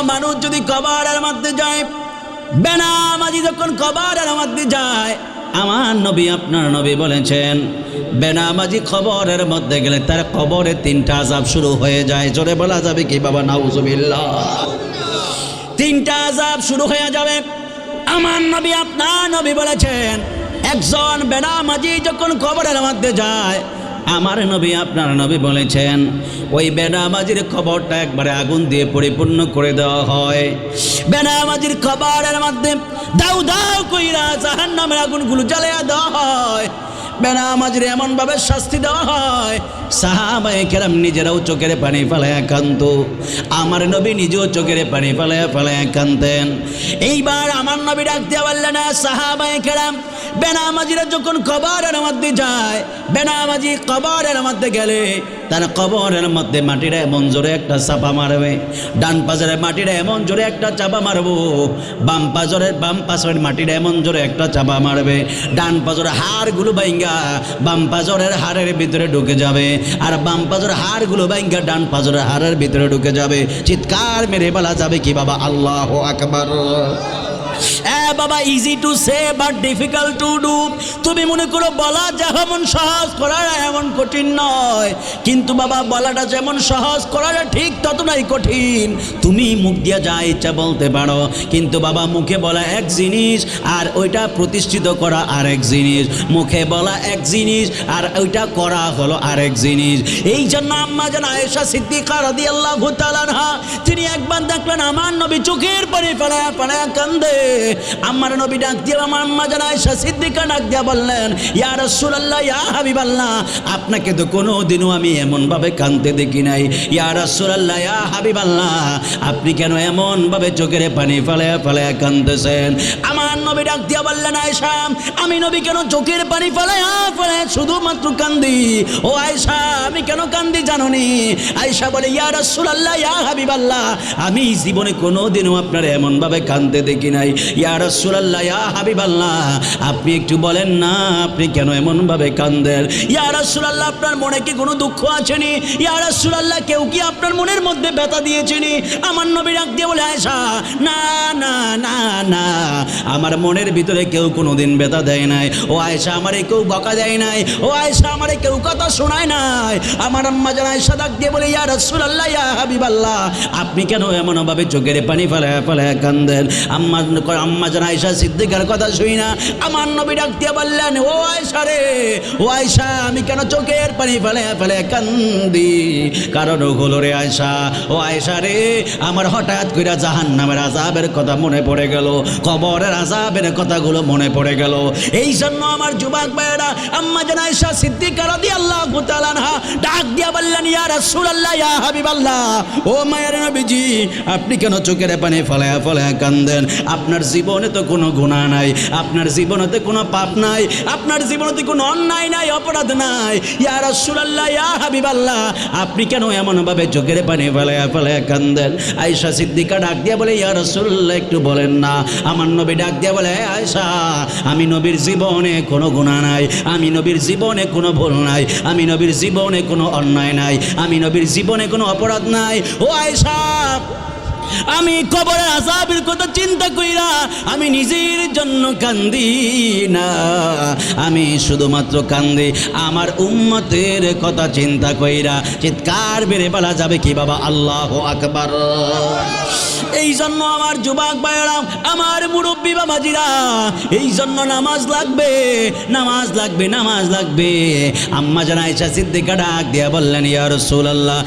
মানুষ যদি কবরের মধ্যে যায়, বেনামাজি যখন কবরের মধ্যে যায়, আমার নবী আপনার নবী বলেছেন বেনামাজি কবরের মধ্যে গেলে তার কবরে 3টা আযাব শুরু হয়ে যায়। জোরে বলা যাবে কি বাবা? নাউজুবিল্লাহ। 3টা আযাব শুরু হয়ে যাবে। আমার নবী আপনার নবী বলেছেন একজন বেনামাজি যখন কবরের মধ্যে যায়, আমার নবী আপনার নবী বলেছেন ওই বেনামাজির কবরটা একবারে আগুন দিয়ে পরিপূর্ণ করে দেওয়া হয়। বেনামাজির কবরের মধ্যে দাউ দাউ কইরা জাহান্নামের আগুনগুলো জ্বালিয়ে দেওয়া হয়। বেনামাজির এমনভাবে শাস্তি দেওয়া হয়, সাহাবায়ে কেরাম নিজেরাও চোখের পানি ফেলায়া কাঁদতো। আমার নবী নিজেও চোখের পানি ফেলায়া কাঁদতেন। এইবার আমার নবী ডাক দিয়ে বললেন, সাহাবায়ে কেরাম, বেনামাজিরা যখন কবরের মধ্যে যায়, বেনামাজি কবরের মধ্যে গেলে তার কবরের মধ্যে মাটিরা এমন জোরে একটা চাপা মারবে, ডান পাজরের মাটিরা এমন জোরে একটা চাপা মারবো, বাম পাজরের মাটিরা এমন জোরে একটা চাপা মারবে, ডান পাজরের হাড়গুলো বাইঙ্গা বাম পাজরের হাড়ের ভিতরে ঢুকে যাবে, আর বাম পাজরের হাড়গুলো বাইঙ্গা ডান পাজরের হাড়ের ভিতরে ঢুকে যাবে। চিৎকার মেরে বলা যাবে কি বাবা? আল্লাহু আকবার। বাবা, easy to say but difficult to do. তুমি মনে করো বলা যেমন সহজ, করাটা এমন কঠিন নয়, কিন্তু বাবা বলাটা যেমন সহজ, করাটা ঠিক ততটাই কঠিন। তুমি মুখ দিয়ে যা ইচ্ছা বলতে পারো, কিন্তু বাবা মুখে বলা এক জিনিস আর ওইটা প্রতিষ্ঠিত করা আরেক জিনিস। মুখে বলা এক জিনিস আর ওইটা করা হলো আরেক জিনিস। এই জন্য আম্মা জান আয়েশা সিদ্দিকা রাদিয়াল্লাহু তাআলা আনহা তিনি একবার দেখলেন আমার নবী চোখের পানি ফেলায়া কান্দে। আমার নবী ডাক দিয়ে আমার আম্মা জান আয়েশা সিদ্দিকা ডাক দিয়া বললেন, ইয়া রাসূলুল্লাহ, ইয়া হাবিবাল্লাহ, আপনাকে তো কোনোদিনও আমি এমনভাবে কাঁদতে দেখি নাই। ইয়া রাসূলুল্লাহ, ইয়া হাবিবাল্লাহ, আপনি কেন এমনভাবে চোখের পানি ফেলায়া কাঁদতেছেন? আমার নবী ডাক দিয়া বললেন, আয়েশা, আমি নবী কেন চোখের পানি ফেলায়া শুধুমাত্র কান্দি? ও আয়েশা, আমি কেন কান্দি জানোনি? আয়েশা বলে, ইয়া রাসূলুল্লাহ, ইয়া হাবিবাল্লাহ, আমি জীবনে কোনোদিনও আপনার এমনভাবে কাঁদতে দেখি নাই। ইয়া রাসূলুল্লাহ, ইয়া হাবিবাল্লাহ, আপনি একটু বলেন না আপনি কেন এমনভাবে কাঁদেন? ইয়া রাসূলুল্লাহ, আপনার মনে কি কোনো দুঃখ আছেনি? ইয়া রাসূলুল্লাহ, কেউ কি আপনার মনের মধ্যে ব্যথা দিয়েছেনি? আমার নবী ডাক দিয়ে বলে, আয়েশা, না না না না, আমার মনের ভিতরে কেউ কোনোদিন ব্যথা দেয় নাই। ও আয়েশা, আমারে কেউ বকা দেয় নাই। ও আয়েশা, আমারে কেউ কথা শোনায় নাই। আমার আম্মা জান আয়েশা ডাক দিয়ে বলে, ইয়া রাসূলুল্লাহ, ইয়া হাবিবাল্লাহ, আপনি কেন এমনভাবে চোখের পানি ফেলায়া কাঁদেন? আম্মা জান আয়েশা সিদ্দিকার কথা শুই না আমার নবী ডাক দিয়ে বললেন, ও আয়েশা রে, ও আয়েশা, আমি কেন চোখের পানি ফেলায়া কান্দি? কারণ হলো রে আয়েশা, ও আয়েশা রে, আমার হঠাৎ করে জাহান্নামের আযাবের কথা মনে পড়ে গেল, কবরের আযাবের কথাগুলো মনে পড়ে গেল। এই জন্য আমার যুবক ভাইয়েরা আম্মা জান আয়েশা সিদ্দিকা রাদিয়াল্লাহু তাআলা আনহা ডাক দিয়া বললেন, ইয়া রাসূলুল্লাহ, ইয়া হাবিবাল্লাহ, ও মায়ের নবীজি, আপনি কেন চোখের পানি ফেলায়া কাঁদেন? আপনার জীবনে তো কোনো গুনাহ নাই, আপনার জীবনেতে কোনো পাপ নাই, আপনার জীবনেতে কোনো অন্যায় নাই, অপরাধ নাই। ইয়া রাসূলুল্লাহ, ইয়া হাবিবাল্লাহ, আপনি কেন এমনভাবে চোখের পানি ফেলায়া কাঁদেন? আয়েশা সিদ্দিকা ডাক দিয়া বলে, ইয়া রাসূলুল্লাহ, একটু বলেন না। আমার নবী ডাক দিয়া বলে, আয়েশা, আমি নবীর জীবনে কোনো গুনাহ নাই, আমি নবীর জীবনে কোনো ভুল নাই, আমি নবীর জীবনে কোনো অন্যায় নাই, আমি নবীর জীবনে কোনো অপরাধ নাই। ও আয়েশা, আমি কবরের আযাবের কথা চিন্তা কইরা আমি নিজের জন্য কান্দি না, আমি শুধুমাত্র কান্দি আমার উম্মতের কথা চিন্তা কইরা। চিৎকার বেড়ে বলা যাবে কি বাবা? আল্লাহু আকবার। এই জন্য আমার যুবক ভাইয়েরা, আমার মুরব্বী বাবাজিরা, এই জন্য নামাজ লাগবে, নামাজ লাগবে, নামাজ লাগবে। আম্মা জান আয়েশা সিদ্দিকা ডাক দিয়া বললেন, ইয়া রাসূলুল্লাহ,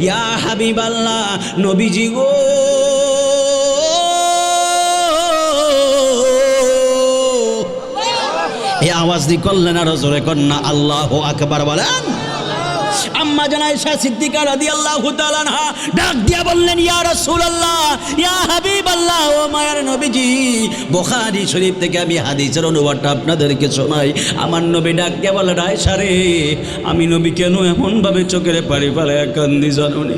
ইয়া হাবিবাল্লাহ, নবীজি গো, এই আওয়াজ দি করলেন আর জোরে কন্যা আল্লাহু আকবার বলেন। আম্মা জান আয়েশা সিদ্দিকা রাদিয়াল্লাহু তাআলা আনহা ডাক দিয়া বললেন, ইয়া রাসূলুল্লাহ, ইয়া হাবিবাল্লাহ, ও মায়ের নবী নবীজি, বুখারী শরীফ থেকে আমি হাদিসের অনুবাদটা আপনাদেরকে শোনাই। আমার নবী ডাক দিয়ে বলেন, আয়েশা রে, আমি নবী কেন এমনভাবে চোখের পানি ফেলে কান্দি জানুনি?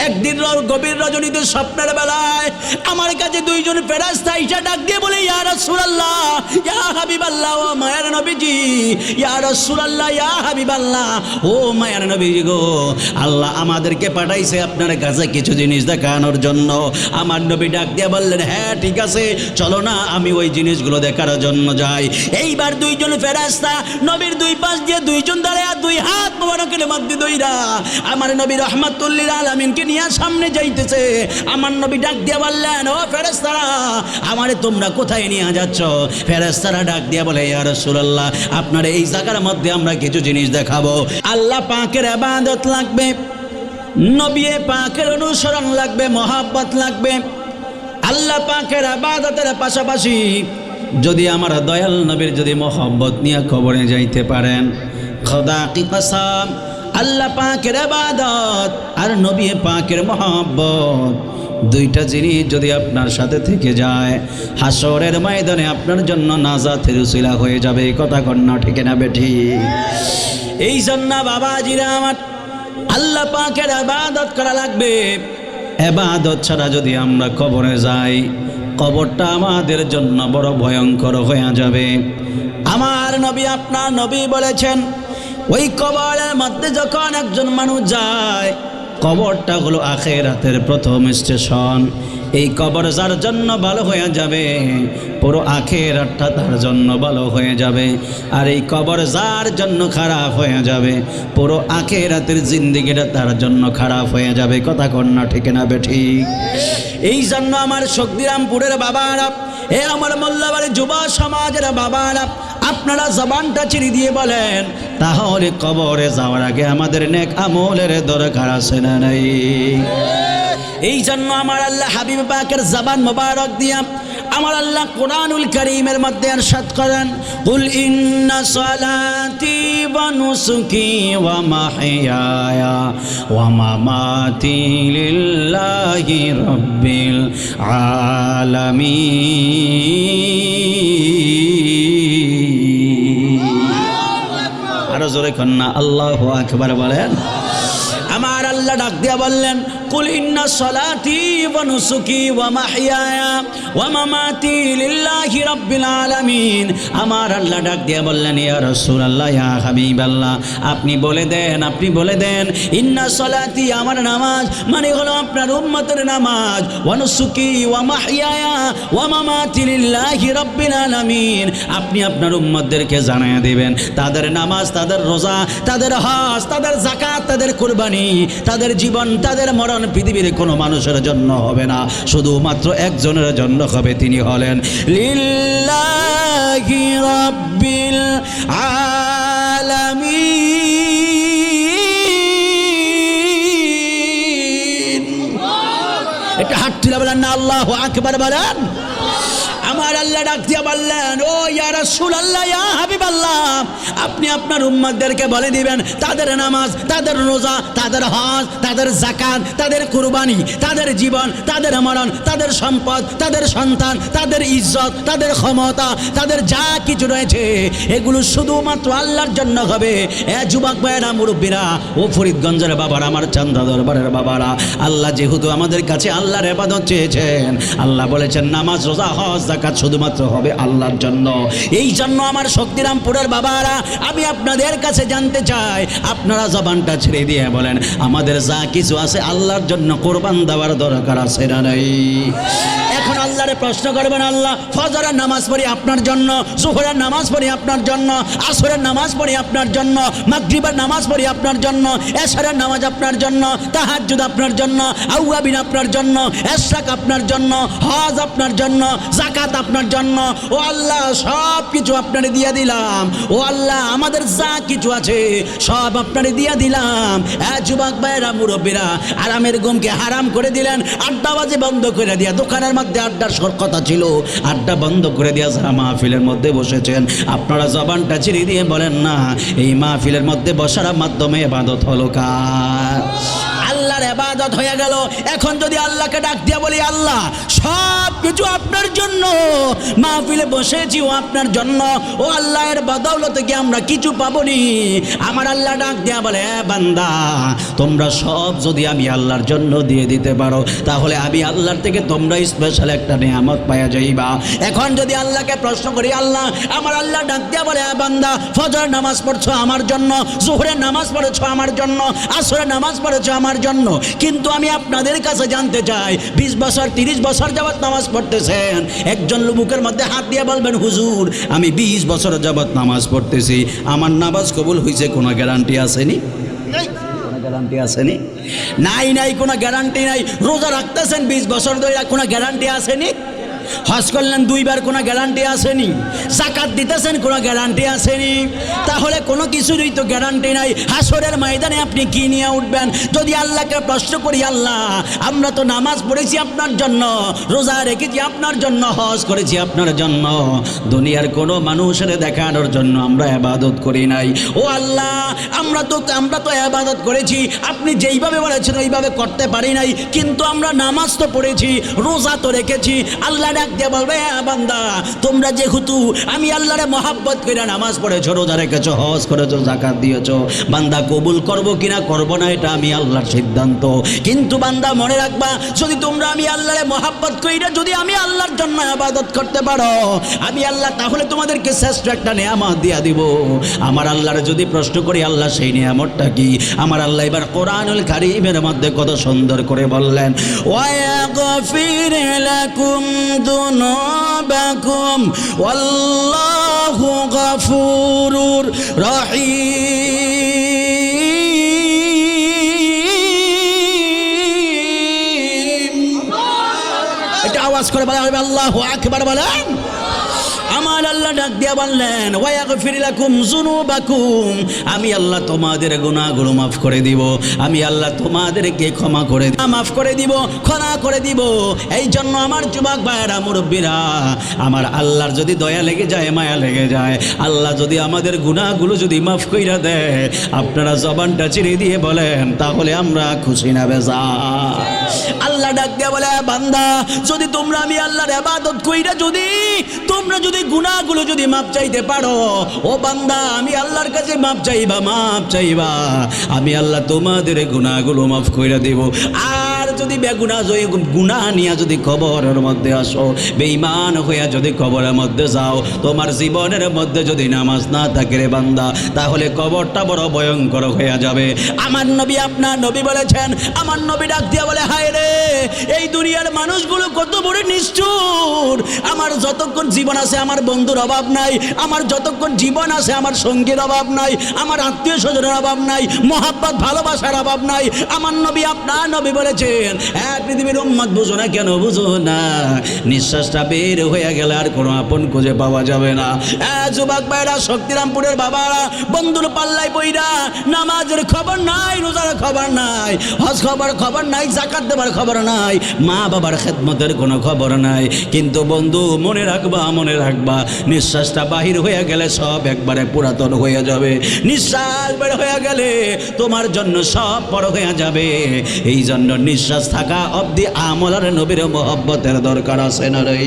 একদিন গভীর রজনীতে স্বপ্নের বেলায় আমার কাছে দুইজন ফেরেশতা আয়েশা ডাক দিয়ে বলে, ইয়া রাসূলুল্লাহ, ইয়া হাবিবাল্লাহ, ও মায়ের নবীজি, ইয়া রাসূলুল্লাহ, ইয়া হাবিবাল্লাহ, ও মায়ের নবীজি গো, আল্লাহ আমাদেরকে পাঠাইছে আপনার কাছে কিছু জিনিস দেখানোর জন্য। আমার নবী ডাক দিয়ে বললেন, হ্যাঁ ঠিক আছে, চলো না আমি ওই জিনিসগুলো দেখার জন্য যাই। এইবার দুইজন ফেরেশতা নবীর দুই পাশ দিয়ে দুইজন দাঁড়ায় দুই হাত মোবারকের মধ্যে দইরা আমার নবী রাহমাতুল লিল আলামিনকে নিয়ে সামনে যাইতেছে। আমার নবী ডাক দিয়ে বললেন, ও ফেরেশতারা, আমারে তোমরা কোথায় নিয়ে যাচ্ছ? ফেরেশতারা ডাক দিয়ে বলে, ইয়া রাসূলুল্লাহ, আপনার এই জায়গার মধ্যে আমরা কিছু জিনিস দেখাবো। আল্লাহ পাকের ইবাদত লাগবে, নবী পাকের অনুসরণ লাগবে, মহব্বত লাগবে। আল্লাহ পাকের ইবাদতের পাশাপাশি যদি আমার দয়াল নবীর যদি মহব্বত নিয়ে কবরে যাইতে পারেন, খোদা কি কসম, আল্লাহ পাকের ইবাদত আর নবী পাকের মহব্বত দুইটা জিনিস যদি আপনার সাথে থেকে যায়, হাসরের ময়দানে আপনার জন্য নাজাতের উসিলা হয়ে যাবে। কথা কন্যা ঠিক না বেঠি? এই জন্য বাবাজিরা আমার, আল্লাহ পাকের ইবাদত করা লাগবে। ইবাদত ছাড়া যদি আমরা কবরে যাই, কবরটা আমাদের জন্য বড় ভয়ঙ্কর হয়ে যাবে। আমার নবী, আপনার নবী বলেছেন, ওই কবরের মধ্যে যখন একজন মানুষ যায়, কবরটা হলো আখিরাতের প্রথম স্টেশন। এই কবর যার জন্য ভালো হয়ে যাবে, পুরো আখিরাতটা তার জন্য ভালো হয়ে যাবে। আর এই কবর যার জন্য খারাপ হয়ে যাবে, পুরো আখিরাতের জিন্দেগিটা তার জন্য খারাপ হয়ে যাবে। কথা কন্যা ঠিক না বেঠিক? এই জন্য আমার শক্তিরামপুরের বাবারা, এ আমার মোল্লাবাড়ির যুব সমাজের বাবারা, আপনারা জবানটা ছেড়ে দিয়ে বলেন, তাহলে কবরে যাওয়ার আগে আমাদের নেক আমলের দরকার আছে না নাই? এই জন্য আমার আল্লাহ হাবিব পাকের জবান মোবারক দিয়া আমার আল্লাহ কোরআনুল কারীমের মধ্যে ইরশাদ করেন, কুল ইন্না সালাতি ওয়া নুসুকি ওয়া মাহইয়ায়া ওয়া মামাতি লিল্লাহি রাব্বিল আলামিন। আরো জোরে কন্যা আল্লাহু আকবার বলেন। আমার আল্লাহ ডাক দিয়া বললেন, কুল ইন্না সালাতি ওয়া নুসুকি ওয়া মাহইয়ায়া ওয়া মামাতি লিল্লাহি রাব্বিল আলামিন। আমার আল্লাহ ডাক দিয়া বললেন, ইয়া রাসূলুল্লাহ, ইয়া হাবিবাল্লাহ, আপনি বলে দেন, আপনি বলে দেন, ইন্না সালাতি, আমার নামাজ মানে হলো আপনার উম্মতের নামাজ, ওয়া নুসুকি ওয়া মাহইয়ায়া ওয়া মামাতি লিল্লাহি রাব্বিল আলামিন। আপনি আপনার উম্মতদেরকে জানায়া দিবেন, তাদের নামাজ, তাদের রোজা, তাদের হজ, তাদের যাকাত, তাদের কুরবানি, তাদের জীবন, তাদের মরণ পৃথিবীর কোনো মানুষের জন্য হবে না, শুধুমাত্র একজনের জন্য হবে। তিনি হলেন লিল্লাহি রাব্বিল আলামিন। এটা হাত তুলে বলেন না আল্লাহু আকবার বলেন। আমার আল্লাহ ডাক দিয়া বললেন, ও ইয়া রাসূলুল্লাহ, ইয়া হাবিবাল্লাহ, আপনি আপনার উম্মতদেরকে বলে দিবেন, তাদের নামাজ, তাদের রোজা, তাদের হজ, তাদের যাকাত, তাদের কুরবানি, তাদের জীবন, তাদের মরণ, তাদের সম্পদ, তাদের সন্তান, তাদের ইজ্জত, তাদের ক্ষমতা, তাদের যা কিছু রয়েছে, এগুলো শুধুমাত্র আল্লাহর জন্য হবে। এ যুবক ভাইয়েরা, মুরব্বীরা, ও ফরিদগঞ্জের বাবারা, আমার চান্দা দরবারের বাবারা, আল্লাহ যেহেতু আমাদের কাছে আল্লাহর ইবাদত চেয়েছেন, আল্লাহ বলেছেন নামাজ, রোজা, হজ, যাকাত শুধুমাত্র হবে আল্লাহর জন্য। এই জন্য আমার শক্তিরামপুরের বাবারা, আমি আপনাদের কাছে জানতে চাই, আপনারা জবানটা ছেড়ে দিয়ে বলেন, আমাদের যা কিছু আছে আল্লাহর জন্য কোরবান দেওয়ার দরকার আছে না নাই? এখন আল্লাহরে প্রশ্ন করবেন, আল্লাহ, ফজরের নামাজ পড়ি আপনার জন্য, জোহরের নামাজ পড়ি আপনার জন্য, আসরের নামাজ পড়ি আপনার জন্য, মাগরিবের নামাজ পড়ি আপনার জন্য, এশারের নামাজ আপনার জন্য, তাহাজ্জুদ আপনার জন্য, আওয়াবিন আপনার জন্য, ইশরাক আপনার জন্য, হজ আপনার জন্য, যাকাত আপনার জন্য। ও আল্লাহ, সব কিছু আপনারে দিয়ে দিলাম। ও আল্লাহ, আমাদের যা কিছু আছে সব আপনারে দিয়ে দিলাম। যুবক ভাইয়েরা, মুরব্বীরা, আরামের ঘুমকে হারাম করে দিলেন, আড্ডাবাজি বন্ধ করে দিয়া, দোকানের মধ্যে আড্ডার কথা ছিল, আড্ডা বন্ধ করে দিয়া যারা মাহফিলের মধ্যে বসেছেন, আপনারা জবানটা ছিঁড়ে দিয়ে বলেন না, এই মাহফিলের মধ্যে বসার মাধ্যমে ইবাদত হলো কার? আল্লাহর ইবাদত হয়ে গেল। এখন যদি আল্লাহকে ডাক দিয়া বলি, আল্লাহ সব কিছু আপনার জন্য, মাহফিলে বসেছি ও আপনার জন্য, ও আল্লাহর বদৌলতে কি আমরা কিছু পাবনি? আমার আল্লাহ ডাক দিয়া বলে, বান্দা তোমরা সব যদি আমি আল্লাহর জন্য দিয়ে দিতে পারো, তাহলে আমি আল্লাহর থেকে তোমরা স্পেশাল একটা নিয়ামত পাওয়া যাইবা। এখন যদি আল্লাহকে প্রশ্ন করি, আল্লাহ, আমার আল্লাহ ডাক দিয়া বলে, বান্দা ফজর নামাজ পড়ছো আমার জন্য, জোহরের নামাজ পড়েছো আমার জন্য, আসরের নামাজ পড়েছো আমার জন্য, কিন্তু আমি আপনাদের কাছে জানতে চাই 20 বছর 30 বছর যাবত নামাজ পড়তেছেন, একজন লোকের মধ্যে হাত দিয়ে বলবেন, হুজুর আমি 20 বছর যাবত নামাজ পড়তেছি, আমার নামাজ কবুল হয়েছে, কোনো গ্যারান্টি আসেনি? গ্যারান্টি আসেনি? নাই, কোনো গ্যারান্টি নাই। রোজা রাখতেছেন 20 বছর ধরে, কোনো গ্যারান্টি আসেনি? হজ করলেন 2 বার, কোনো গ্যারান্টি আসেনি? যাকাত দিতেছেন, কোনো গ্যারান্টি আসেনি? তাহলে কোনো কিছুরই তো গ্যারান্টি নাই। হাসরের ময়দানে আপনি কি নিয়ে উঠবেন? যদি আল্লাহকে প্রশ্ন করি, আল্লাহ আমরা তো নামাজ পড়েছি আপনার জন্য, রোজা রেখেছি আপনার জন্য, হজ করেছি আপনার জন্য, দুনিয়ার কোনো মানুষের দেখানোর জন্য আমরা ইবাদত করি নাই। ও আল্লাহ, আমরা তো ইবাদত করেছি, আপনি যেইভাবে বলেছেন ওইভাবে করতে পারি নাই, কিন্তু আমরা নামাজ তো পড়েছি, রোজা তো রেখেছি। আল্লাহ ডাক দিয়ে বলবে, বান্দা তোমরা যেহেতু আমি আল্লাহরে মহাব্বত করে নামাজ পড়েছো, রোজা রেখেছো, হজ করেছো, যাকাত দিয়েছো, বান্দা কবুল করবো কিনা করবো না এটা আমি আল্লাহর সিদ্ধান্ত। কিন্তু বান্দা মনে রাখবা, যদি তোমরা আমি আল্লাহরে মহাব্বত কইরা যদি আমি আল্লাহর জন্য ইবাদত করতে পারো, আমি আল্লাহ তাহলে তোমাদেরকে শ্রেষ্ঠ একটা নিয়ামত দিয়া দিব। আমার আল্লাহরে যদি প্রশ্ন করি, আল্লাহ সেই নিয়ামতটা কি? আমার আল্লাহ এবার কোরআনুল কারীমের মধ্যে কত সুন্দর করে বললেন, ওয়াগফির লাকুম যুনুবাকুম ওয়াল্লাহু গফুরুর রহিম। এটা আওয়াজ করে বলা হবে, আল্লাহু আকবার বলেন। আমার আল্লাহ ডাক দিয়া বললেন, ওয়াগফির লাকুম যুনুবাকুম, আমি আল্লাহ তোমাদের গুনাহগুলো মাফ করে দিব, আমি আল্লাহ তোমাদেরকে ক্ষমা করে মাফ করে দিব, ক্ষমা করে দিব। এই জন্য আমার যুবক ভাইয়েরা, মুরব্বীরা, আমার আল্লাহর যদি দয়া লেগে যায়, মায়া লেগে যায়, আল্লাহ যদি আমাদের গুনাহগুলো যদি মাফ কইরা দেয়, আপনারা জবানটা চিরে দিয়ে বলেন, তাহলে আমরা খুশি না বেজার? আল্লাহ ডাক দিয়া বলে, বান্দা যদি তোমরা আমি আল্লাহর ইবাদত কইরা যদি তোমরা যদি গুনাহগুলো যদি মাপ চাইতে পারো, ও বান্দা আমি আল্লাহর কাছে মাপ চাইবা, আমি আল্লাহ তোমাদের গুনাহগুলো মাফ কইরা দেব। আর যদি গুনাহ নিয়ে যদি কবরের মধ্যে আসো, বেঈমান হইয়া যদি কবরের মধ্যে যাও, তোমার জীবনের মধ্যে যদি নামাজ না থাকে রে বান্দা, তাহলে কবরটা বড় ভয়ঙ্কর হয়ে যাবে। আমার নবী, আপনার নবী বলেছেন, আমার নবী ডাক দিয়া বলে, হায় রে এই দুনিয়ার মানুষগুলো কত বড় নিষ্ঠুর। আমার যতক্ষণ জীবন আছে আমার বন্ধুর অভাব নাই, আমার যতক্ষণ জীবন আছে আমার সঙ্গীর অভাব নাই, আমার আত্মীয় স্বজনের অভাব নাই, মহাব্বত ভালোবাসার অভাব নাই। আমার নবী, আপনার নবী বলেছেন, পৃথিবীর উম্মত বুঝো না কেন? বুঝো না, নিঃশ্বাসটা বের হয়ে গেলে আর কোনো আপন খুঁজে পাওয়া যাবে না। যুবক ভাইরা, শক্তিরামপুরের বাবারা, বন্ধুর পাল্লায় বইরা নামাজের খবর নাই, রোজার খবর নাই, হজ খবর নাই, যাকাত দেবার খবর নাই, মা বাবার খেদমতের কোনো খবর নাই। কিন্তু বন্ধু মনে রাখবা, নিঃশ্বাসটা বাহির হয়ে গেলে সব একবারে পুরাতন হয়ে যাবে। নিঃশ্বাস বের হয়ে গেলে তোমার জন্য সব বড় হয়ে যাবে। এই জন্য নিঃশ্বাস থাকা অবধি আমল আর নবীর মহব্বতের দরকার আছে না রে?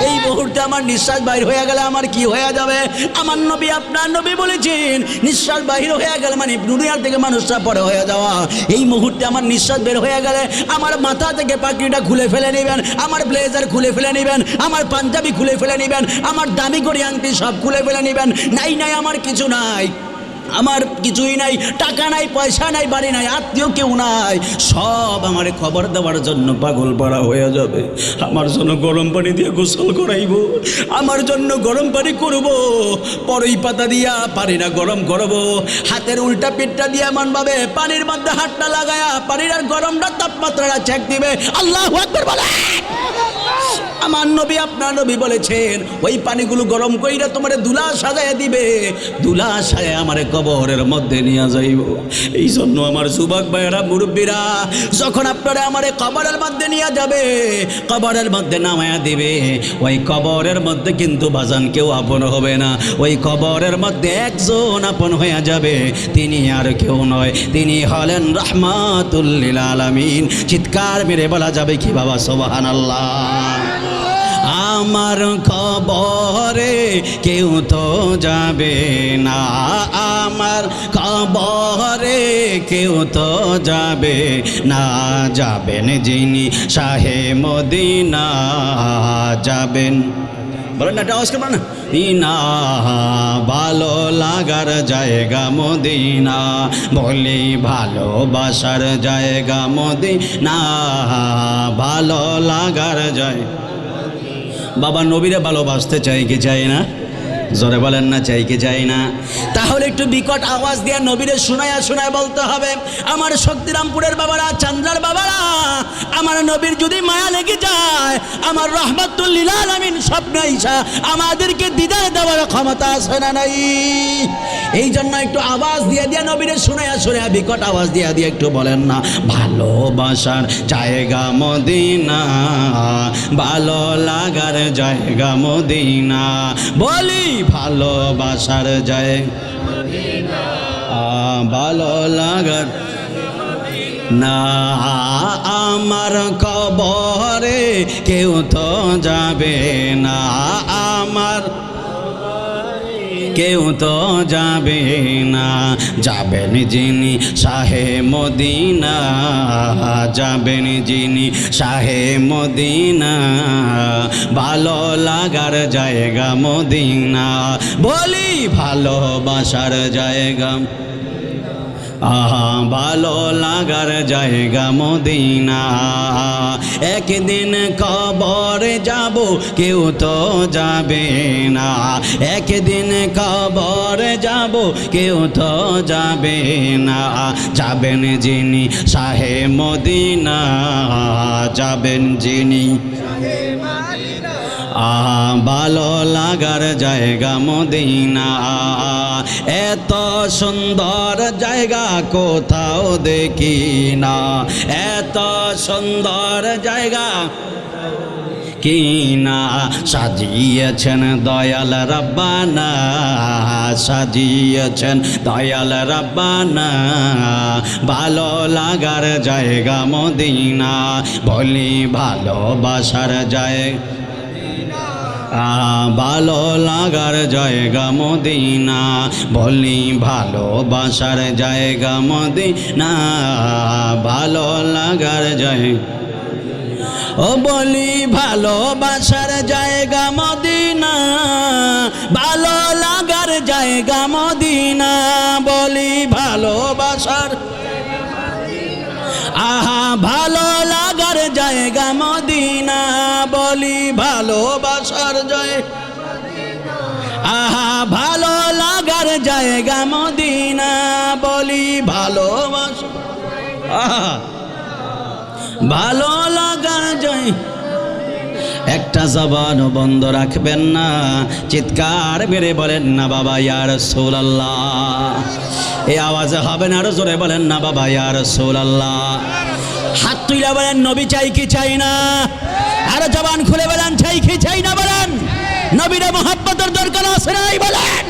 এই মুহূর্তে আমার নিঃশ্বাস বাহির হয়ে গেলে আমার কি হয়ে যাবে? আমার নবী, আপনার নবী বলেছেন, নিঃশ্বাস বাহির হয়ে গেলে মানে দুনিয়ার থেকে মানুষটা পরে হয়ে যাওয়া। এই মুহূর্তে আমার নিঃশ্বাস বের হয়ে গেলে আমার মাথা থেকে পাগড়িটা খুলে ফেলে নেবেন, আমার ব্লেজার খুলে ফেলে নেবেন, আমার পাঞ্জাবি খুলে ফেলে নেবেন, আমার দামি করে আংটি সব খুলে ফেলে নেবেন। নাই আমার কিছু নাই, আমার কিছুই নাই, টাকা নাই, পয়সা নাই, বাড়ি নাই, আত্মীয় কেউ নাই, সব আমার খবর দেওয়ার জন্য পাগল পাড়া হয়ে যাবে। আমার জন্য গরম পানি দিয়ে গোসল করাইব, আমার জন্য গরম পানি করব, পরই পাতা দিয়া পানি না গরম করব, হাতের উল্টা পিঠটা দিয়ে এমনভাবে পানির মধ্যে হাতটা লাগায়া পানির আর গরমটা তাপমাত্রাটা চেক দিবে। আল্লাহু আকবার বলে। আমার নবী আপনার নবী বলেছেন ওই পানিগুলো গরম কইরা তোমারে দুলা সাজায় দিবে, দুলা সাজায় আমারে কবরের মধ্যে নিয়ে যাইব। এই জন্য আমার যুবক ভাইয়েরা, মুরব্বীরা, যখন আপনারা আমারে কবরের মধ্যে নিয়ে যাবে, কবরের মধ্যে নামায়া দিবে, ওই কবরের মধ্যে কিন্তু বাজান কেউ আপন হবে না। ওই কবরের মধ্যে একজন আপন হয়ে যাবে, তিনি আর কেউ নয়, তিনি হলেন রাহমাতুল লিল আলামিন। চিৎকার মেরে বলা যাবে কি বাবা সুবহানাল্লাহ? আমার কবরে কেউ তো যাবে না, আমার কবরে কেউ তো যাবে না, যাবেন যিনি শাহে মদিনা যাবেন। বলেন না, এটা আওয়াজ করবেন না। ইনা ভালো লাগার জায়গা মদিনা, বলি ভালোবাসার জায়গা মদিনা, ভালো লাগার জায়গা। বাবা নবীরে ভালোবাসতে চাই কি চাই না? জোরে বলেন না, চাই কি চাই না? তাহলে একটু বিকট আওয়াজ দিয়ে নবীরে শোনায়া শোনায় বলতে হবে, আমার শক্তিরামপুরের বাবারা, চান্দ্রার বাবারা, আমার নবীর যদি মায়া লেগে যায়, আমার রাহমাতুল লিল আলামিন স্বপ্নে আইসা আমাদেরকে দিদার দেওয়ার ক্ষমতা আছে না নাই? এই জন্য একটু আওয়াজ দিয়ে দিয়ে নবীরে শোনায়া শোনায়া বিকট আওয়াজ দিয়ে দিয়ে একটু বলেন না, ভালোবাসার জায়গা মদিনা, ভালো লাগার জায়গা মদিনা, বলি ভালোবাসার জায়গা, ভালো লাগার না। আমার কবরে কেউ তো যাবে না, আমার কেউ তো যাবে না, যাবেন যিনি শাহে মদিনা, যাবেন যিনি শাহে মদিনা, ভালো লাগার জায়গা মদিনা, বলি ভালোবাসার জায়গা, ভালো লাগার জায়গা মদিনা। একদিন কবরে যাব, কেউ তো যাবে না, একদিন কবরে যাব, কেউ তো যাবে না, যাবেন যিনি শাহে মদিনা, যাবেন যিনি ভালো লাগার জায়গা মদিনা। এত সুন্দর জায়গা কোথাও দেখি না, এত সুন্দর জায়গা কিনা, সাজিয়েছেন দয়াল রাব্বানা, সাজিয়েছেন দয়াল রাব্বানা, ভালো লাগার জায়গা মদিনা, বলি ভালোবাসার জায়গা, ভালো লাগার জায়গা মদিনা, বলি ভালোবাসার জায়গা মদিনা, ভালো লাগার জায়গা, ও বলি ভালোবাসার জায়গা মদিনা, ভালো লাগার জায়গা মদিনা, বলি ভালোবাসার, আহা ভালো লাগার জায়গা মদিনা, বলি ভালোবাসার জায়গা, আহা ভালো লাগার জায়গা মদিনা, বলি ভালোবাসা, আহা ভালো লাগার জায়গা। একটা জবানও বন্ধ রাখবেন না, চিৎকার মেরে বলেন না বাবা ইয়া রাসূলুল্লাহ। এই আওয়াজে হবে না, আরো জোরে বলেন না বাবা ইয়া রাসূলুল্লাহ। হাত তুলে বলেন নবী চাই কি চাই না? আরো জবান খুলে বলেন চাই কি চাই না? বলেন নবীর মহব্বতের দরকার আছে নাই? বলেন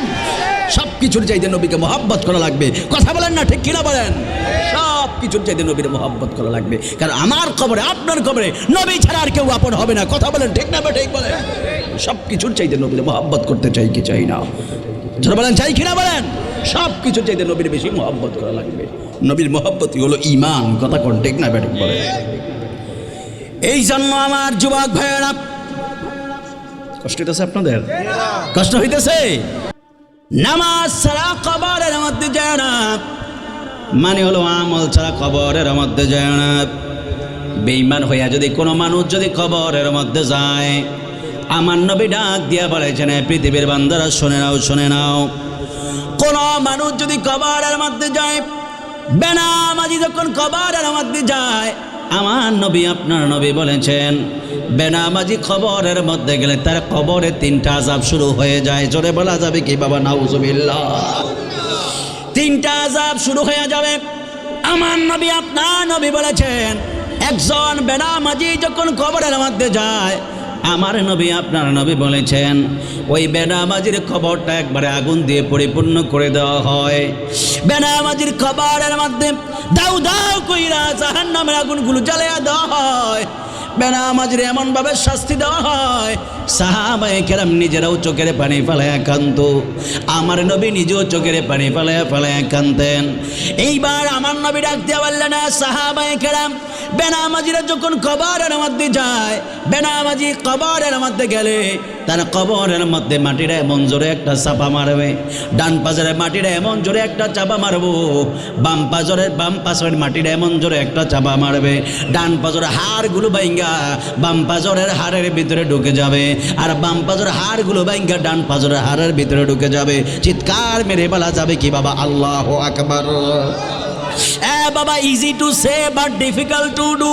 সব কিছুর চাইতে নবীকে মহব্বত করা লাগবে। কথা বলেন না, ঠিক কিনা বলেন? সব কিছুর চাইতে নবীর মহব্বত করা লাগবে, কারণ আমার কবরে, আপনার কবরে নবী ছাড়া আর কেউ আপন হবে না। কথা বলেন ঠিক না? ঠিক বলেন। সব কিছুর চাইতে নবীর মহব্বত করতে চাই কি চাই না? যারা বলেন চাই কিনা বলেন। সব কিছুর চাইতে নবীর বেশি মহব্বত করা লাগবে। নবীর মহব্বতই হলো ঈমান। কথা কোন ঠিক না ঠিক বলেন। এই জন্য আমার যুবক ভাইয়েরা, কষ্ট হইতেছে আপনাদের? কষ্ট হইতেছে? নামাজ ছাড়া কবরের মধ্যে যায় না, মানে হলো আমল ছাড়া কবরের মধ্যে যায় না। বেঈমান হইয়া যদি কোনো মানুষ যদি কবরের মধ্যে যায়, আমার নবী ডাক দিয়া বলেছেন, পৃথিবীর বান্দারা শুনে নাও, শুনে নাও, কোন মানুষ যদি কবরের মধ্যে যায়, বেনামাজি যখন কবরের মধ্যে যায়, আমার নবী আপনার নবী বলেছেন, বেনামাজি কবরের মধ্যে গেলে তার কবরে 3টা আযাব শুরু হয়ে যায়। জোরে বলা যাবে কি বাবা? নাউজুবিল্লাহ। 3টা আযাব শুরু হয়ে যাবে। আমার নবী আপনার নবী বলেছেন, একজন বেনামাজি যখন কবরের মধ্যে যায়, আমার নবী আপনার নবী বলেছেন ওই বেনামাজির কবরটা একবারে আগুন দিয়ে পরিপূর্ণ করে দেওয়া হয়। বেনামাজির কবরের মধ্যে দাউ দাউ কইরা জাহান্নামের আগুনগুলো জ্বালিয়ে দেওয়া হয়। বেনামাজির এমনভাবে শাস্তি দেওয়া হয়, সাহাবায়ে কেরাম নিজেরাও চোখের পানি ফেলায়া কাঁদত। আমার নবী নিজেও চোখের পানি ফেলায়া কাঁদতেন। এইবার আমার নবী ডাক দিয়ে বললেন, সাহাবায়ে কেরাম, বেনামাজিরা যখন কবরের মধ্যে যায়, বেনামাজি কবরের মধ্যে গেলে তার কবরের মধ্যে মাটিরা এমন জোরে একটা চাপা মারবে, ডান পাজরের মাটিরা এমন জোরে একটা চাপা মারবো, বাম পাজরের মাটিরা এমন জোরে একটা চাপা মারবে, ডান পাজরের হাড়গুলো বাইঙ্গা বাম পাজরের হাড়ের ভিতরে ঢুকে যাবে, আর বাম পাজরের হাড়গুলো বাইঙ্গা ডান পাজরের হাড়ের ভিতরে ঢুকে যাবে। চিৎকার মেরে বলা যাবে কি বাবা? আল্লাহু আকবার। বাবা, easy to say but difficult to do.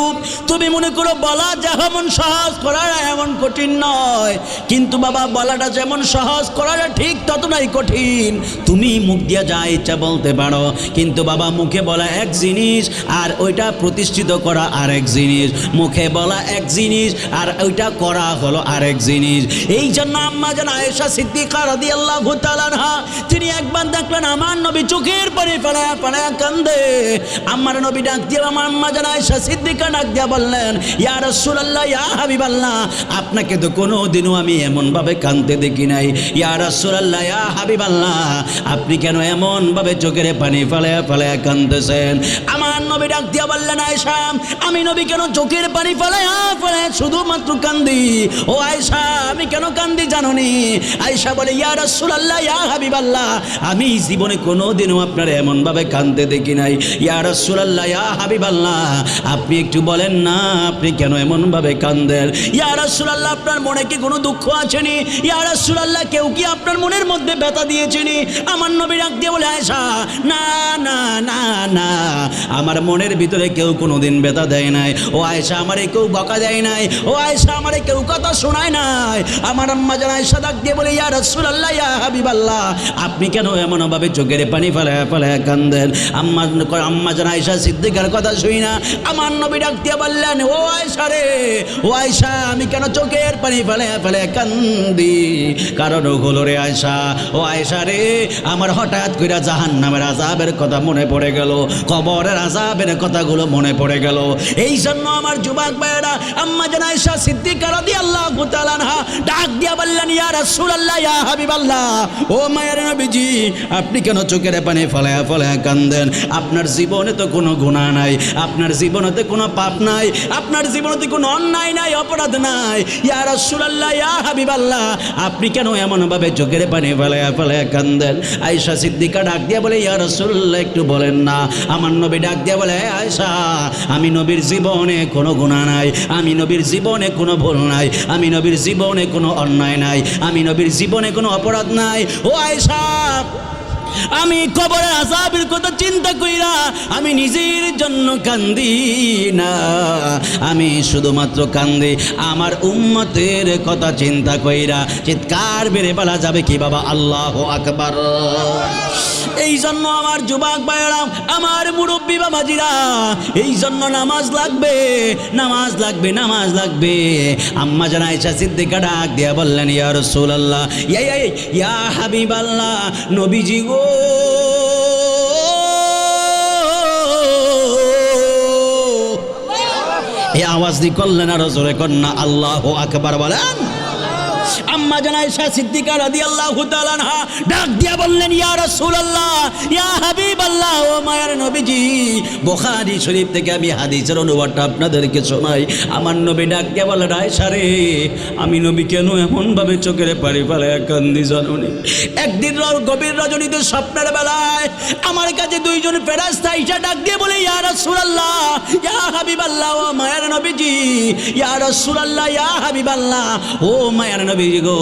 তুমি মনে করো বলা যেমন সহজ, করাটা এমন কঠিন নয়, কিন্তু বাবা বলাটা যেমন সহজ, করাটা ঠিক ততটাই কঠিন। তুমি মুখ দিয়ে যা ইচ্ছা বলতে পারো, কিন্তু বাবা মুখে বলা এক জিনিস আর ওইটা প্রতিষ্ঠিত করা আরেক জিনিস। মুখে বলা এক জিনিস আর ওইটা করা হলো আরেক জিনিস। এই জন্য আম্মা জান আয়েশা সিদ্দিকা রাদিয়াল্লাহু তাআলা আনহা তিনি একবার দেখলেন আমার নবী চোখের পানি ফেলায়া কান্দে। আমার নবী ডাক দিয়ে আমার আম্মা জান আয়েশা সিদ্দিকা ডাক দিয়া বললেন, ইয়া রাসূলুল্লাহ, ইয়া হাবিবাল্লাহ, আপনাকে তো কোনোদিনও আমি এমনভাবে কাঁদতে দেখি নাই। ইয়া রাসূলুল্লাহ, ইয়া হাবিবাল্লাহ, আপনি কেন এমনভাবে চোখের পানি ফেলায়া কাঁদতেছেন? আমার নবী ডাক দিয়া বললেন, আয়েশা, আমি নবী কেন চোখের পানি ফেলায়া শুধুমাত্র কান্দি? ও আয়েশা, আমি কেন কান্দি জানোনি? আয়েশা বলে, ইয়া রাসূলুল্লাহ, ইয়া হাবিবাল্লাহ, আমি জীবনে কোনোদিনও আপনার এমনভাবে কাঁদতে দেখি নাই। ইয়া রাসূলুল্লাহ, ইয়া হাবিবাল্লাহ, আপনি একটু বলেন না আপনি কেন এমনভাবে কাঁদেন? ইয়া রাসূলুল্লাহ, আপনার মনে কি কোনো দুঃখ আছেনি? ইয়া রাসূলুল্লাহ, কেউ কি আপনার মনের মধ্যে ব্যথা দিয়েছেনি? আমার নবী ডাক দিয়ে বলে, আয়েশা, না না না না, আমার মনের ভিতরে কেউ কোনোদিন ব্যথা দেয় নাই। ও আয়েশা, আমারে কেউ বকা দেয় নাই। ও আয়েশা, আমারে কেউ কথা শোনায় নাই। আমার আম্মা জান আয়েশা ডাক দিয়ে বলে, ইয়া রাসূলুল্লাহ, ইয়া হাবিবাল্লাহ, আপনি কেন এমনভাবে চোখের পানি ফেলায়া কাঁদেন? আম্মা জান আয়েশা সিদ্দিকার কথা শুই না আমার নবী ডাক দিয়ে বললেন, ও আয়েশা রে, ও আয়েশা, আমি কেন চোখের পানি ফেলায়া কান্দি? কারণ হলো রে আয়েশা, ও আয়েশা রে, আমার হঠাৎ করে জাহান্নামের আযাবের কথা মনে পড়ে গেল, কবরের আযাবের কথাগুলো মনে পড়ে গেল। এই জন্য আমার যুবক ভাইয়েরা, আম্মা জান আয়েশা সিদ্দিকা রাদিয়াল্লাহু তাআলা আনহা ডাক দিয়া বললেন, ইয়া রাসূলুল্লাহ, ইয়া হাবিবাল্লাহ, ও মায়ের নবীজি, আপনি কেন চোখের পানি ফেলায়া কান্দেন? আপনার জীবনে তো কোনো গুনাহ নাই, আপনার জীবনেতে কোনো পাপ নাই, আপনার জীবনেতে কোনো অন্যায় নাই, অপরাধ নাই। ইয়া রাসূলুল্লাহ, ইয়া হাবিবাল্লাহ, আপনি কেন এমনভাবে চোখের পানি ফেলায়া কান্দেন? আয়েশা সিদ্দিকা ডাক দিয়া বলে, ইয়া রাসূলুল্লাহ, একটু বলেন না। আমার নবী ডাক দিয়া বলে, আয়েশা, আমি নবীর জীবনে কোনো গুনাহ নাই, আমি নবীর জীবনে কোনো ভুল নাই, আমি নবীর জীবনে কোনো অন্যায় নাই, আমি নবীর জীবনে কোনো অপরাধ নাই। ও আয়েশা, আমি কবরের আযাবের কথা চিন্তা কইরা আমি নিজের জন্য কান্দি না, আমি শুধুমাত্র কান্দি আমার উম্মতের কথা চিন্তা কইরা। চিৎকার বেড়ে বলা যাবে কি বাবা? আল্লাহু আকবার। এই জন্য আমার যুবক ভাইয়েরা, আমার মুরব্বী বাবাজিরা, এই জন্য নামাজ লাগবে, নামাজ লাগবে, নামাজ লাগবে। আম্মা জান আয়েশা সিদ্দিকা ডাক দিয়া বললেন, ইয়া রাসূলুল্লাহ, ইয়া হাবিবাল্লাহ, নবীজি গো, এই আওয়াজ দিয়ে করলেন আর জোরে কন্যা আল্লাহু আকবার বলেন। আম্মা জান আয়েশা সিদ্দিকা রাদিয়াল্লাহু তাআলা আনহা ডাক দিয়া বললেন, ইয়া রাসূলুল্লাহ, ইয়া হাবিবাল্লাহ, ও মায়ের নবীজি, বুখারী শরীফ থেকে আমি হাদিসের অনুবাদটা আপনাদেরকে শোনাই। আমার নবী ডাক দিয়া বললেন, আয়েশা রে, আমি নবী কেন এমনভাবে চোখের পানি ফেলায়া কান্দি জানোনি? একদিন গভীর রজনীতে স্বপ্নের বেলায় আমার কাছে দুইজন ফেরেশতা আয়েশা ডাক দিয়ে বলে, ইয়া রাসূলুল্লাহ, ইয়া হাবিবাল্লাহ, ও মায়ের নবীজি, ইয়া রাসূলুল্লাহ, ইয়া হাবিবাল্লাহ, ও মায়ের নবী, নবীজি গো,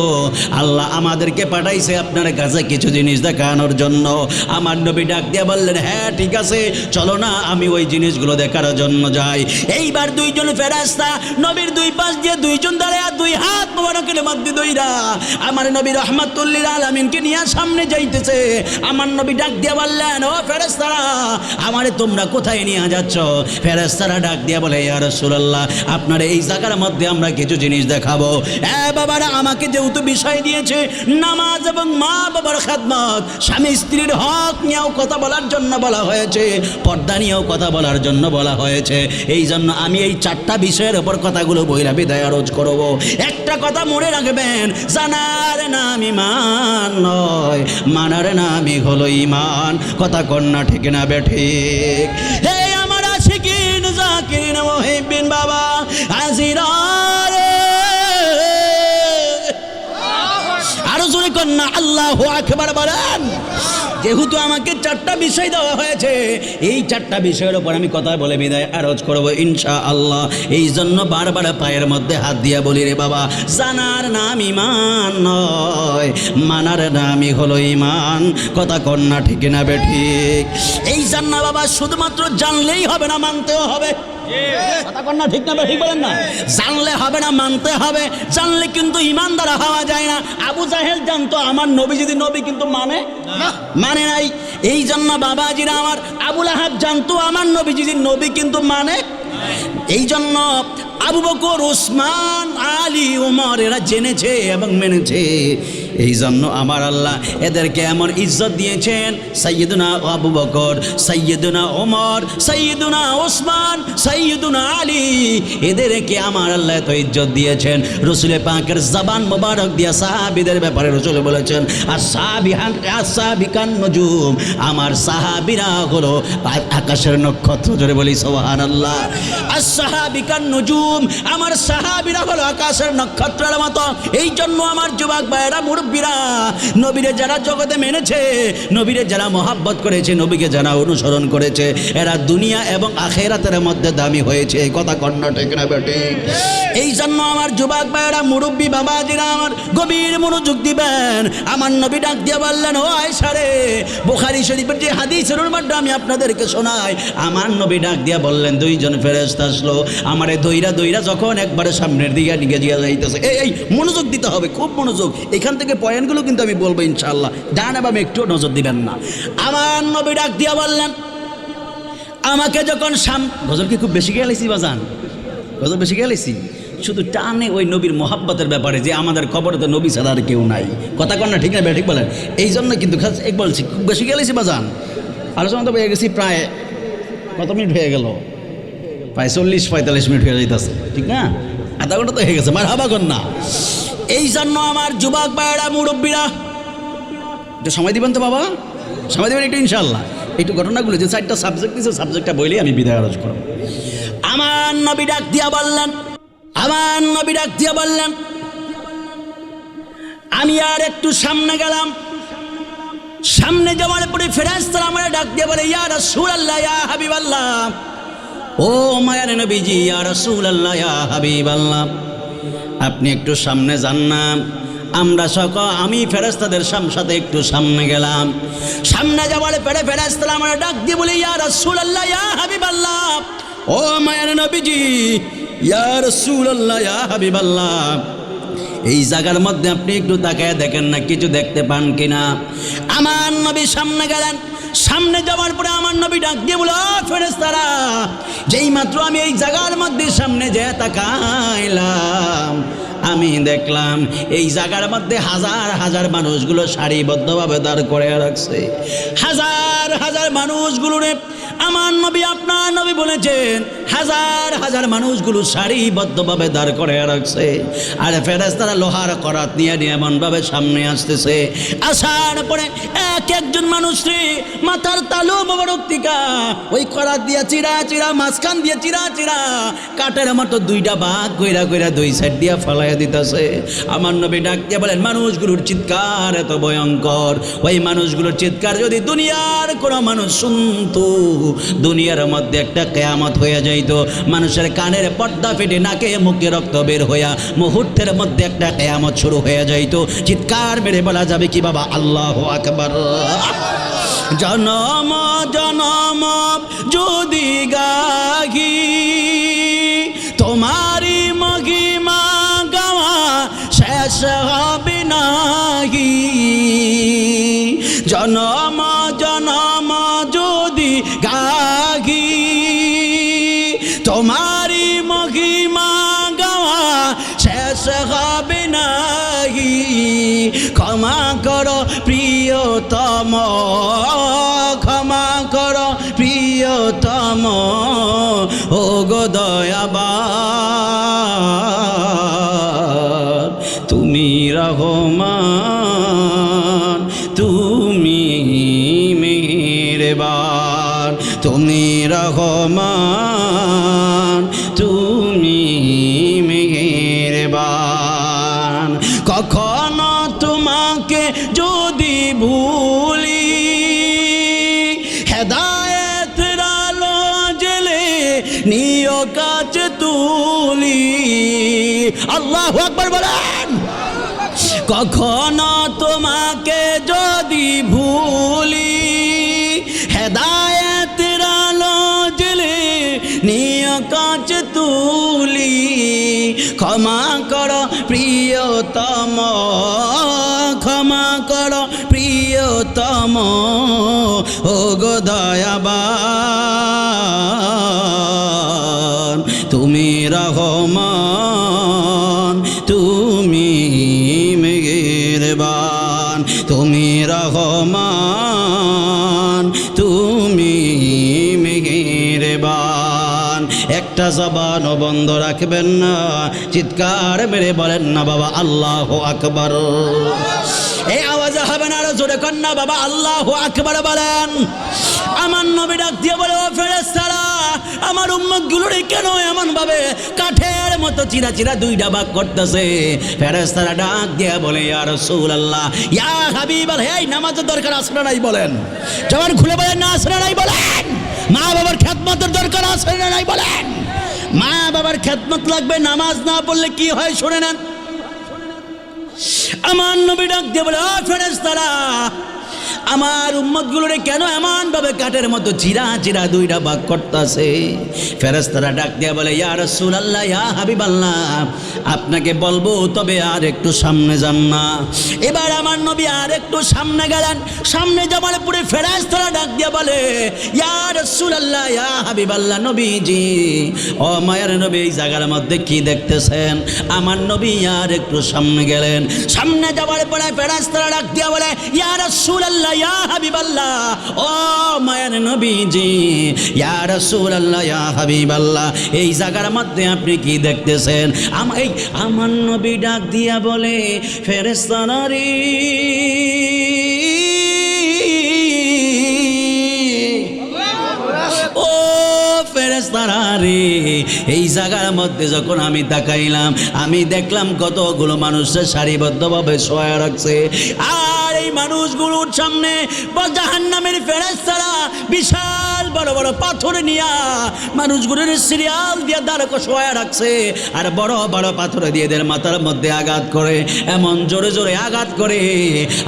আল্লাহ আমাদেরকে পাঠাইছে আপনার কাছে কিছু জিনিস দেখানোর জন্য। আমার নবী ডাক দিয়ে বললেন, হ্যাঁ ঠিক আছে, চলো না আমি ওই জিনিসগুলো দেখার জন্য যাই। এইবার দুইজন ফেরেশতা নবীর দুই পাশ দিয়ে দুইজন দাঁড়ায় দুই হাত মোবারকের মধ্যে দইরা আমার নবী রাহমাতুল লিল আলামিনকে নিয়ে সামনে যাইতেছে। আমার নবী ডাক দিয়ে বললেন, ও ফেরেশতারা, আমারে তোমরা কোথায় নিয়ে যাচ্ছ? ফেরেশতারা ডাক দিয়ে বলে, ইয়া রাসূলুল্লাহ, আপনার এই জায়গার মধ্যে আমরা কিছু জিনিস দেখাবো। বাবারা, আমাকে যেহেতু বিষয় দিয়েছে নামাজ এবং মা বাবার খেদমত, স্বামী স্ত্রীর হক নিয়েও কথা বলার জন্য বলা হয়েছে, পর্দা নিয়েও কথা বলার জন্য বলা হয়েছে, এই জন্য আমি এই চারটা বিষয়ের ওপর কথাগুলো বইলা বিদায় আরজ করব। একটা কথা মনে রাখবেন, জানার নাম ঈমান নয়, মানার নামই হলো ঈমান। কথা কন্যা ঠিক না বেঠিক? হে আমার আশিকিন জাকিরিন মুহিব্বিন বাবা আজিরা রে, আরো জোরে কন্যা আল্লাহু আকবার বলেন। যেহেতু আমাকে চারটা বিষয় দেওয়া হয়েছে, এই চারটা বিষয়ের ওপর আমি কথা বলে বিদায় আরজ করবো ইনশাআল্লাহ। এই জন্য বারবার পায়ের মধ্যে হাত দিয়া বলি, রে বাবা, জানার নাম ঈমান নয়, মানার নামই হলো ঈমান। কথা কন্যা ঠিক না বেঠিক? এই জন্য বাবা শুধুমাত্র জানলেই হবে না, মানতেও হবে। কথা কন্যা ঠিক না বেঠিক বলেন না? জানলে হবে না, মানতে হবে। জানলে কিন্তু ঈমানদার হওয়া যায় না। আবু জাহেল জানতো আমার নবী যদি নবী, কিন্তু মানে নাই। এই জন্য বাবাজিরা আমার, আবু লাহাব জানতো আমার নবী যদি নবী, কিন্তু মানে। এই জন্য আবু বকর, ওসমান, আলী, ওমর এরা জেনেছে এবং মেনেছে। এই জন্য আমার আল্লাহ এদেরকে এমন ইজ্জত দিয়েছেন, সাইয়্যিদুনা আবু বকর, সাইয়্যিদুনা ওমর, সাইয়্যিদুনা ওসমান, সাইয়্যিদুনা আলী, এদেরকে আমার আল্লাহ এত ইজ্জত দিয়েছেন। রসুল পাকের জবান মোবারক দিয়া সাহাবীদের ব্যাপারে রসুল বলেছেন, আসসাবিকান নুজুম, আমার সাহাবীরা হলো আকাশের নক্ষত্র। জোরে বলি সুবহানাল্লাহ। আসসাবিকান নুজুম, আমার সাহাবীরা হলো আকাশের নক্ষত্রের মতো। এই জন্য আমার যুবক ভাইয়েরা, মুরব্বীরা, নবীরে যারা জগতে মেনেছে, নবীরে যারা মহাব্বত করেছে, নবীকে যারা অনুসরণ করেছে, এরা দুনিয়া এবং আখিরাতের মধ্যে দামি হয়েছে। এই কথা কন্যা ঠিক না বেঠিক? এই জন্য আমার যুবক ভাইয়েরা, মুরব্বী বাবাজিরা আমার গভীর মনোযোগ দিবেন। আমার নবী ডাক দিয়ে বললেন, ও আয়েশা রে, বুখারী শরীফের যে হাদিসের মধ্যে আমি আপনাদেরকে শোনাই, আমার নবী ডাক দিয়ে বললেন, দুইজন ফেরেশতা আসলো, আমারে দইরা দইরা যখন একবারে সামনের দিকে নিয়ে যাইতেছে। এই মনোযোগ দিতে হবে, খুব মনোযোগ। এখান থেকে পয়েন্টগুলো কিন্তু আমি বলবো ইনশাআল্লাহ, ডান এবং একটু নজর দিবেন না। আমার নবী ডাক দিয়া বললেন, আমাকে যখন গজল কি খুব বেশি গেলেছি বাজান? গজল বেশি গেলেছি? শুধু টানে ওই নবীর মোহাব্বতের ব্যাপারে, যে আমাদের কবরে তো নবী ছাড়া আর কেউ নাই। কথা কন না ঠিক না ঠিক বলেন? এই জন্য কিন্তু এক বলছি, খুব বেশি গেলেছি বাজান। আলোচনা তো হয়ে গেছি প্রায়, কত মিনিট হয়ে গেল? প্রায় 40-45 মিনিট হয়ে যাইতেছে, ঠিক না? আধা ঘন্টা তো হয়ে গেছে, মার হাবা কর না। এই জন্য আমার যুবক ভাইয়েরা, মুরব্বীরা, একটু সময় দিবেন তো বাবা, সময় দেবেন একটু ইনশাআল্লাহ। একটু ঘটনাগুলো যে 4টা সাবজেক্ট দিয়েছে, সাবজেক্টটা বলেই আমি বিদায় আলোচনা করব। আমার নবী ডাক দিয়া বললেন, আমার নবী ডাক দিয়া বললেন, আমি আর একটু সামনে গেলাম। সামনে যাওয়ার পরে ফেরেশতারা আমার ডাক দিয়ে বলে, ইয়া রাসূলুল্লাহ, ইয়া হাবিবাল্লাহ, ও মায়ার নবীজি, ইয়া রাসূলুল্লাহ, ইয়া হাবিবাল্লাহ, আপনি একটু সামনে যান না। আমরা আমি ফেরেশতাদের সাথে একটু সামনে গেলাম। সামনে যাওয়ার পরে ফেরেশতারা আমার ডাক দিয়ে বলে, ইয়া রাসূলুল্লাহ, ইয়া হাবিবাল্লাহ, ও মায়ার নবীজি, ইয়া রাসূলুল্লাহ, ইয়া হাবিবাল্লাহ, এই জায়গার মধ্যে আপনি একটু তাকায় দেখেন না, কিছু দেখতে পান কিনা। আমার নবী সামনে গেলেন। সামনে যাওয়ার পরে আমার নবী ডাক দিয়ে বলে, ফেরেশতারা, যেই মাত্র আমি এই জায়গার মধ্যে সামনে যেয়ে তাকাইলাম, আমি দেখলাম এই জায়গার মধ্যে হাজার হাজার মানুষগুলো সারিবদ্ধভাবে দাঁড় করে রাখছে। হাজার হাজার মানুষগুলোরে আমার নবী, আপনার নবী বলেছেন, হাজার হাজার মানুষগুলো সারিবদ্ধভাবে দাঁড় করে রাখছে। আর ফেরেশতারা লোহার করাত নিয়ে এমনভাবে সামনে আসতেছে। আসার পরে এক একজন মানুষরে মাথার তালু মোবারক টিকা ওই করাত দিয়ে চিরা চিরা, মাঝখান দিয়ে চিরা চিরা, কাঠের মতো দুইটা ভাগ কইরা কইরা দুই সাইড দিয়ে ফেলাইয়া দিতেছে। আমার নবী ডাক দিয়ে বলেন, মানুষগুলোর চিৎকার এত ভয়ঙ্কর, ওই মানুষগুলোর চিৎকার যদি দুনিয়ার কোনো মানুষ শুনতো, দুনিয়ার মধ্যে একটা কিয়ামত হয়ে যায়। যাইতো, মানুষের কানের পর্দা ফেটে নাকে মুখে রক্ত বের হইয়া মুহূর্তের মধ্যে একটা কিয়ামত শুরু হয়ে যাইতো। চিৎকার মেরে বলা যাবে কি বাবা আল্লাহু আকবার। জনম জনম যদি গাহি তোমারি মহিমা গাওয়া শেষ হবে নাহি। জনম জনম যদি গাহি তোমারি মহিমা গাওয়া শেষ হবে নাহি। ক্ষমা করো প্রিয়তম, ক্ষমা করো প্রিয়তম, ও গো দয়াবান তুমি রহমান, তুমি মেহেরবান, তুমি রহমান, তুমি মেহেরবান। কখনো তোমাকে যদি ভুলি হেদায়েতের আলো জ্বেলে নিও কাছে তুলি। আল্লাহু আকবার বলেন। কখনো তোমাকে যদি ভুলি হেদায়েতের আলো জ্বেলে নিও কাছে তুলি। ক্ষমা করো প্রিয়তম, ক্ষমা করো প্রিয়তম, ও গো দয়াবান তুমি রহমান, তুমি মেহেরবান, তুমি রহমান, তুমি মেহেরবান। একটা জবানও বন্ধ রাখবেন না, চিৎকার মেরে বলেন না বাবা আল্লাহু আকবার। এই আওয়াজে হবে না, আরো জোরে কন্যা বাবা আল্লাহু আকবার বলেন। আমার নবী ডাক দিয়ে বলে, ও ফেরেশতারা আমার উম্মতগুলোরে কেন এমন ভাবে কাঠের মতো চিরা চিরা দুইটা ভাগ করতেছে? ফেরেশতারা ডাক দিয়ে বলে, ইয়া রাসূলুল্লাহ, ইয়া হাবিবাল্লাহ, এই নামাজের দরকার আছে না নাই বলেন? জবান খুলে বলেন না আছে না নাই বলেন? মা বাবার খেদমতের দরকার আছে না নাই বলেন? মা বাবার খেদমত লাগবে, নামাজ না পড়লে কি হয় শুনে নেন। আমার নবী ডাক দিয়ে বলে, ও ফেরেশতারা আমার উম্মতগুলোরে কেন এমন ভাবে কাঠের মতো চিরা চিরা দুইটা ভাগ করতেছে? ফেরেশতারা ডাক দিয়ে বলে, ইয়া রাসূলুল্লাহ, ইয়া হাবিবাল্লাহ, আপনাকে বলবো তবে আর একটু সামনে যান না। এবার আমার নবী আর একটু সামনে গেলেন। সামনে যাবার পরে ফেরেশতারা ডাক দিয়ে বলে, ইয়া রাসূলুল্লাহ, ইয়া হাবিবাল্লাহ, নবীজি, ও মায়ের নবী, এই জায়গার মধ্যে কি দেখতেছেন? আমার নবী আর একটু সামনে গেলেন। সামনে যাবার পরে ফেরেশতারা ডাক দিয়ে বলে, ইয়া রাসূলুল্লাহ, ইয়া হাবিবাল্লাহ, ও মায়ের নবীজি, ইয়া রাসূলুল্লাহ, ইয়া হাবিবাল্লাহ, এই জায়গার মধ্যে আপনি কি দেখতেছেন? আমার নবী ডাক দিয়া বলে, ফেরেশতারা রে, ও ফেরেশতারা রে, এই জায়গার মধ্যে যখন আমি তাকাইলাম, আমি দেখলাম কতগুলো মানুষের সারিবদ্ধভাবে শোয়া রাখছে। আর এই মানুষগুলোর সামনে জাহান্নামের ফেরেশতারা বিশাল বড় বড় পাথর নিয়া মানুষগুলোর সিরিয়াল দিয়ে দাঁড় শোয়া রাখছে। আর বড় বড় পাথর দিয়ে এদের মাথার মধ্যে আঘাত করে, এমন জোরে জোরে আঘাত করে,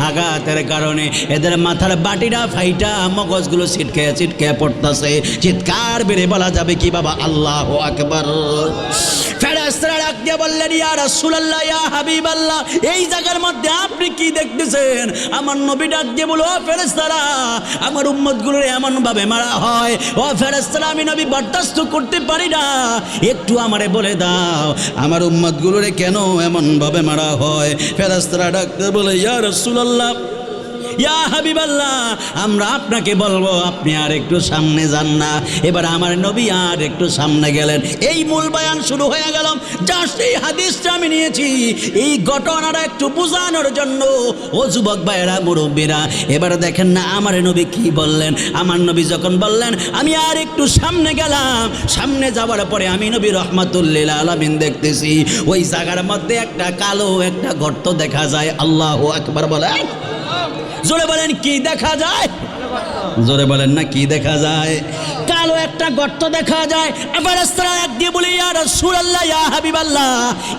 আঘাতের কারণে এদের মাথার বাটিটা ফাইটা মগজগুলো ছিটকে ছিটকে পড়তেছে। চিৎকার বেড়ে বলা যাবে কি বাবা আল্লাহু আকবার। ফেরেশতারা ডাক দিয়ে বললেন, ইয়া রাসূলুল্লাহ, ইয়া হাবিবাল্লাহ, এই জায়গার মধ্যে আপনি কি দেখতেছেন? আমার নবী ডাক দিয়ে বলো, ও ফেরেশতারা আমার উম্মতগুলোর এমন ভাবে মারা হয়, ও ফেরেশতারা আমি নবী বরদাস্ত করতে পারি না, একটু আমারে বলে দাও আমার উম্মতগুলোরে কেন এমন ভাবে মারা হয়? ফেরেশতারা ডাক দিয়ে বলে, ইয়া রাসূলুল্লাহ, ইয়া হাবিবাল্লাহ, আমরা আপনাকে বলবো আপনি আর একটু সামনে যান না। এবার আমার নবী আর একটু সামনে গেলেন। এই মূল বয়ান শুরু হয়ে গেল। জাস্ট এই হাদিসটা আমি নিয়েছি এই ঘটনাটা একটু বোঝানোর জন্য। ও যুবক ভাইয়েরা, মুরব্বীরা, এবার দেখেন না আমার নবী কি বললেন। আমার নবী যখন বললেন আমি আর একটু সামনে গেলাম, সামনে যাওয়ার পরে আমি নবী রহমাতুল্লিল আলামিন দেখতেছি ওই জায়গার মধ্যে একটা কালো একটা গর্ত দেখা যায়। আল্লাহু আকবার বলেন। জোরে বলেন কি দেখা যায়? জোরে বলেন না কি দেখা যায়? কালো একটা গর্ত দেখা যায়। ফেরেশতারা এক দিয়ে বলে, ইয়া রাসূলুল্লাহ, ইয়া হাবিবাল্লাহ,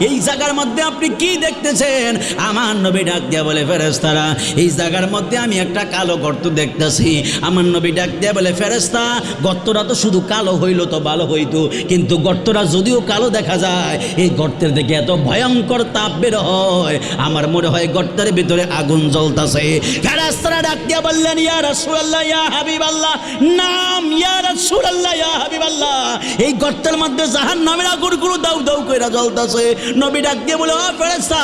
এই জায়গার মধ্যে আপনি কি দেখতেছেন? আমার নবী ডাক দিয়া বলে, ফেরেশতারা, এই জায়গার মধ্যে আমি একটা কালো গর্ত দেখতেছি। আমার নবী ডাক দিয়া বলে, ফেরেশতা, গর্তটা তো শুধু কালো হইল তো ভালো হইতো, কিন্তু গর্তটা যদিও কালো দেখা যায়, এই গর্তের দিকে এত ভয়ঙ্কর তাপ বের হয়, আমার মনে হয় গর্তের ভিতরে আগুন জ্বলতেছে। ফেরেশতারা ডাক দিয়া বললেন, ইয়া রাসূলুল্লাহ, ইয়া হাবিবাল্লাহ, নাম ইয়া রাসূলুল্লাহ, ইয়া হাবিবাল্লাহ, এই গর্তের মধ্যে জাহান্নামের আগুনগুলো দাউ দাউ কইরা জ্বলতেছে। নবী ডাক দিয়ে বলে, ও ফেরেশতা,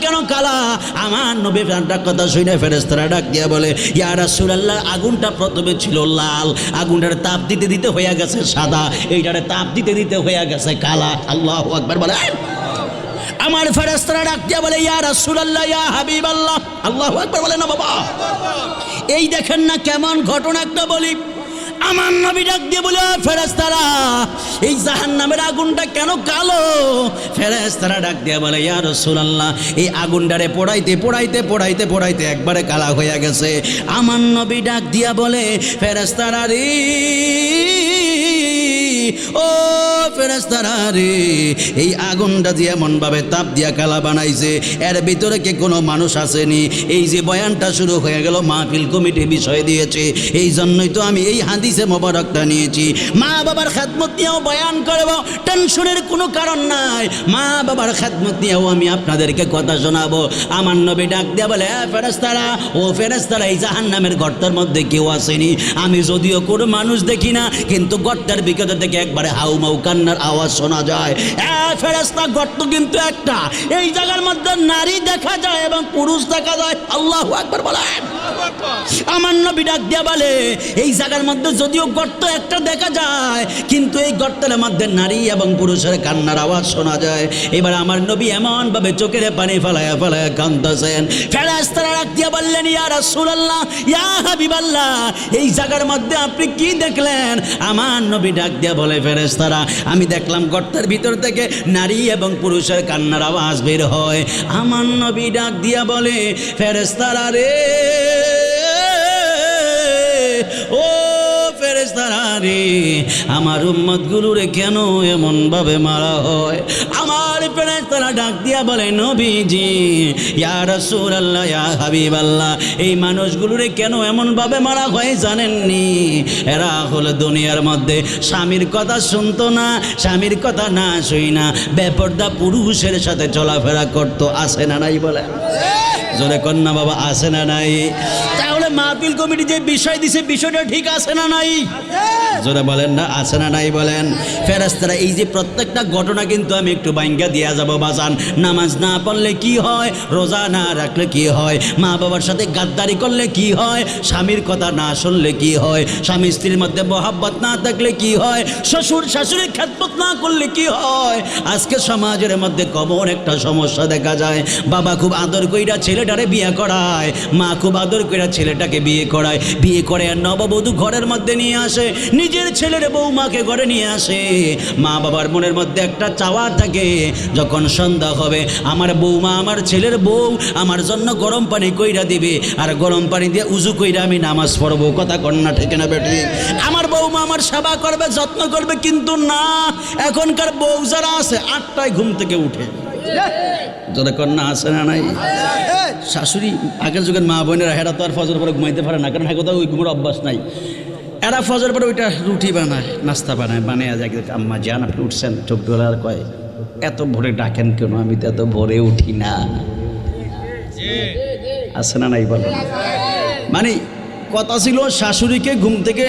কেন কালা? আমার নবী ফেরেশতার কথা শুনে ফেরেশতারা ডাক দিয়া বলে, ইয়া রাসূলুল্লাহ, আগুনটা প্রথমে ছিল লাল, আগুনটার তাপ দিতে দিতে হয়ে গেছে সাদা, এইটারে তাপ দিতে দিতে হয়ে গেছে কালা। আল্লাহু আকবার বলে। আমার ফেরেশতারা ডাক দিয়া বলে, ইয়া রাসূলুল্লাহ, ইয়া হাবিবাল্লাহ, আল্লাহু আকবার বলে না বাবা। এই দেখেন না কেমন ঘটনা একটা বলি। আমার নবী ডাক দিয়ে বলে, ফেরেশতারা, এই জাহান্নামের আগুনটা কেন কালো? ফেরেশতারা ডাক দিয়ে বলে, ইয়া রাসূলুল্লাহ, এই আগুনটারে পোড়াইতে পোড়াইতে পোড়াইতে পোড়াইতে একবারে কালা হয়ে গেছে। আমার নবী ডাক দিয়া বলে, ফেরেশতারা রে, ও ফেরেশতারা রে, এই আগুনটা দিয়ে এমন ভাবে তাপ দিয়া কালা বানাইছে, এর ভিতরে কি কোনো মানুষ আসেনি? এই যে বয়ানটা শুরু হয়ে গেল, মাহফিল কমিটি বিষয় দিয়েছে, এই জন্যই তো আমি এই হাদিসে মোবারকটা নিয়েছি। মা বাবার খেদমত নিয়েও বয়ান করব, টেনশনের কোনো কারণ নাই। মা বাবার খেদমত নিয়েও আমি আপনাদেরকে কথা শোনাবো। আমার নবী ডাক দিয়া বলে, ফেরেশতারা, ও ফেরেশতারা, এই জাহান্নামের গর্তের মধ্যে কেউ আসেনি, আমি যদিও কোনো মানুষ দেখি না, কিন্তু গর্তের ভিতর থেকে একবারে হাউমাউ কান্নার আওয়াজ শোনা যায়। ফেরেশতা, গর্ত কিন্তু একটা, এই জায়গার মধ্যে নারী দেখা যায় এবং পুরুষ দেখা যায়। আল্লাহু আকবার বলেন। আমার নবী ডাক দিয়া বলে, এই জায়গার মধ্যে যদিও গর্ত একটা দেখা যায়, কিন্তু এই গর্তের মধ্যে নারী এবং পুরুষের কান্নার আওয়াজ শোনা যায়। এবার আমার নবী এমন ভাবে চোখের পানি ফেলায়া ফেলায়া কাঁদতেছেন। ফেরেশতারা ডাক দিয়া বললেন, ইয়া রাসূলুল্লাহ, ইয়া হাবিবাল্লাহ, এই জায়গার মধ্যে আপনি কি দেখলেন? আমার নবী ডাক দিয়া বলে, ফেরেশতারা, আমি দেখলাম গর্তের ভিতর থেকে নারী এবং পুরুষের কান্নার আওয়াজ বের হয়। আমার নবী ডাক দিয়া বলে, ফেরেশতারা রে, ও ফেরেশতারা রে, আমার উম্মতগুলোরে কেন এমন ভাবে মারা হয়? আমার ফেরেশতারা ডাক দিয়া বলে, নবীজি, ইয়া রাসূলুল্লাহ, ইয়া হাবিবাল্লাহ, এই মানুষগুলোরে কেন এমন ভাবে মারা হয় জানেননি? এরা হলো দুনিয়ার মধ্যে স্বামীর কথা শুনতো না, স্বামীর কথা না শুই না বেপরদা পুরুষের সাথে চলাফেরা করতো। আছে না নাই বলে? জোরে কন্যা বাবা, আছে না নাই? তাহলে মাহফিল কমিটি যে বিষয় দিছে, বিষয়টা ঠিক আছে না নাই? জোরে বলেন না, আছে না নাই বলেন? ফেরেশতারা, এই যে প্রত্যেকটা ঘটনা কিন্তু আমি একটু বাইঙ্গা দিয়া যাব বাজান। নামাজ না পড়লে কি হয়, রোজা না রাখলে কি হয়, মা বাবার সাথে গাদ্দারি করলে কি হয়, স্বামীর কথা না শুনলে কি হয়, স্বামী স্ত্রীর মধ্যে মহব্বত না থাকলে কি হয়, শ্বশুর শাশুড়ির খেদমত না করলে কি হয়। আজকে সমাজের মধ্যে কমন একটা সমস্যা দেখা যায়, বাবা খুব আদর কইরা ছেলেটারে বিয়ে করায়, মা খুব আদর কইরা ছেলেটাকে বিয়ে করায়, বিয়ে করে আর নববধূ ঘরের মধ্যে নিয়ে আসে, নিজের ছেলের বউমাকে ঘরে নিয়ে আসে। মা বাবার মনের মধ্যে একটা চাওয়া থাকে, যখন সন্ধ্যা হবে আমার বউমা, আমার ছেলের বউ আমার জন্য গরম পানি কইরা দিবে, আর গরম পানি দিয়ে উজু কইরা আমি নামাজ পড়বো। কথা কন্যা ঠিক না বেটি? আমার বউমা আমার সেবা করবে, যত্ন করবে, কিন্তু না, এখনকার বউ যারা আছে 8টায় ঘুম থেকে উঠে। যারা কন্যা আছে না নাই? শাশুড়ি আগের যুগের মা বোনেরা, হেরা তো আর ফজর পরে ঘুমাইতে পারে না, কারণ হ্যাঁ ওই ঘুমের অভ্যাস নাই। এরা ফজর পরে ওইটা রুটি বানায়, নাস্তা বানায়, বানিয়ে যায়, আম্মা জান আপনি উঠছেন? চোখ ডোলার কয়, এত ভোরে ডাকেন কেন? আমি তো এত ভোরে উঠি না। আছে না নাই বলেন? মানে কথা ছিল শাশুড়িকে ঘুম থেকে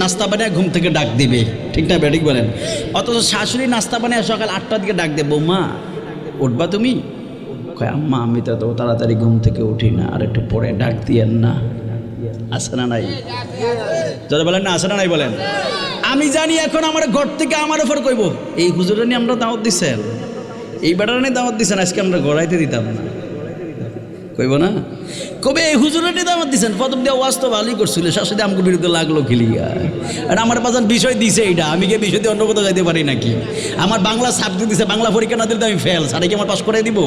নাস্তা বানিয়ে ঘুম থেকে ডাক দিবে, ঠিক না বেঠিক বলেন? অথচ শাশুড়ি নাস্তা বানিয়ে সকাল 8টার দিকে ডাক দেবো, মা উঠবা তুমি? কয়, আম্মা আমি তো তাড়াতাড়ি ঘুম থেকে উঠি না, আর একটু পরে ডাক দিয়েন না। আছে না নাই? যারা বলেন না, আছে না নাই বলেন? আমি জানি এখন আমার ঘর থেকে আমার ওপর কইব, এই হুজুরা নিয়ে আমরা দাওয়াত দিচ্ছেন, এই বেটারা নিয়ে দাওয়াত দিচ্ছেন, আজকে আমরা গড়াইতে দিতাম না। কইব না? কবে এই হুজুরেরই দাওয়াত দিচ্ছেন, প্রথম দিয়ে ওয়াজ তো ভালোই করছিল, শাশুড়ি আমাকে বিরুদ্ধে লাগলো খিলিয়া। আর আমার বাজান বিষয় দিছে এইটা, আমি কি বিষয় দিয়ে অন্য কোথাও যাইতে পারি নাকি? আমার বাংলা সাবজেক্ট দিছে, বাংলা পরীক্ষা না দিলে তো আমি ফেল, সারে কি আমার পাস করে দিব?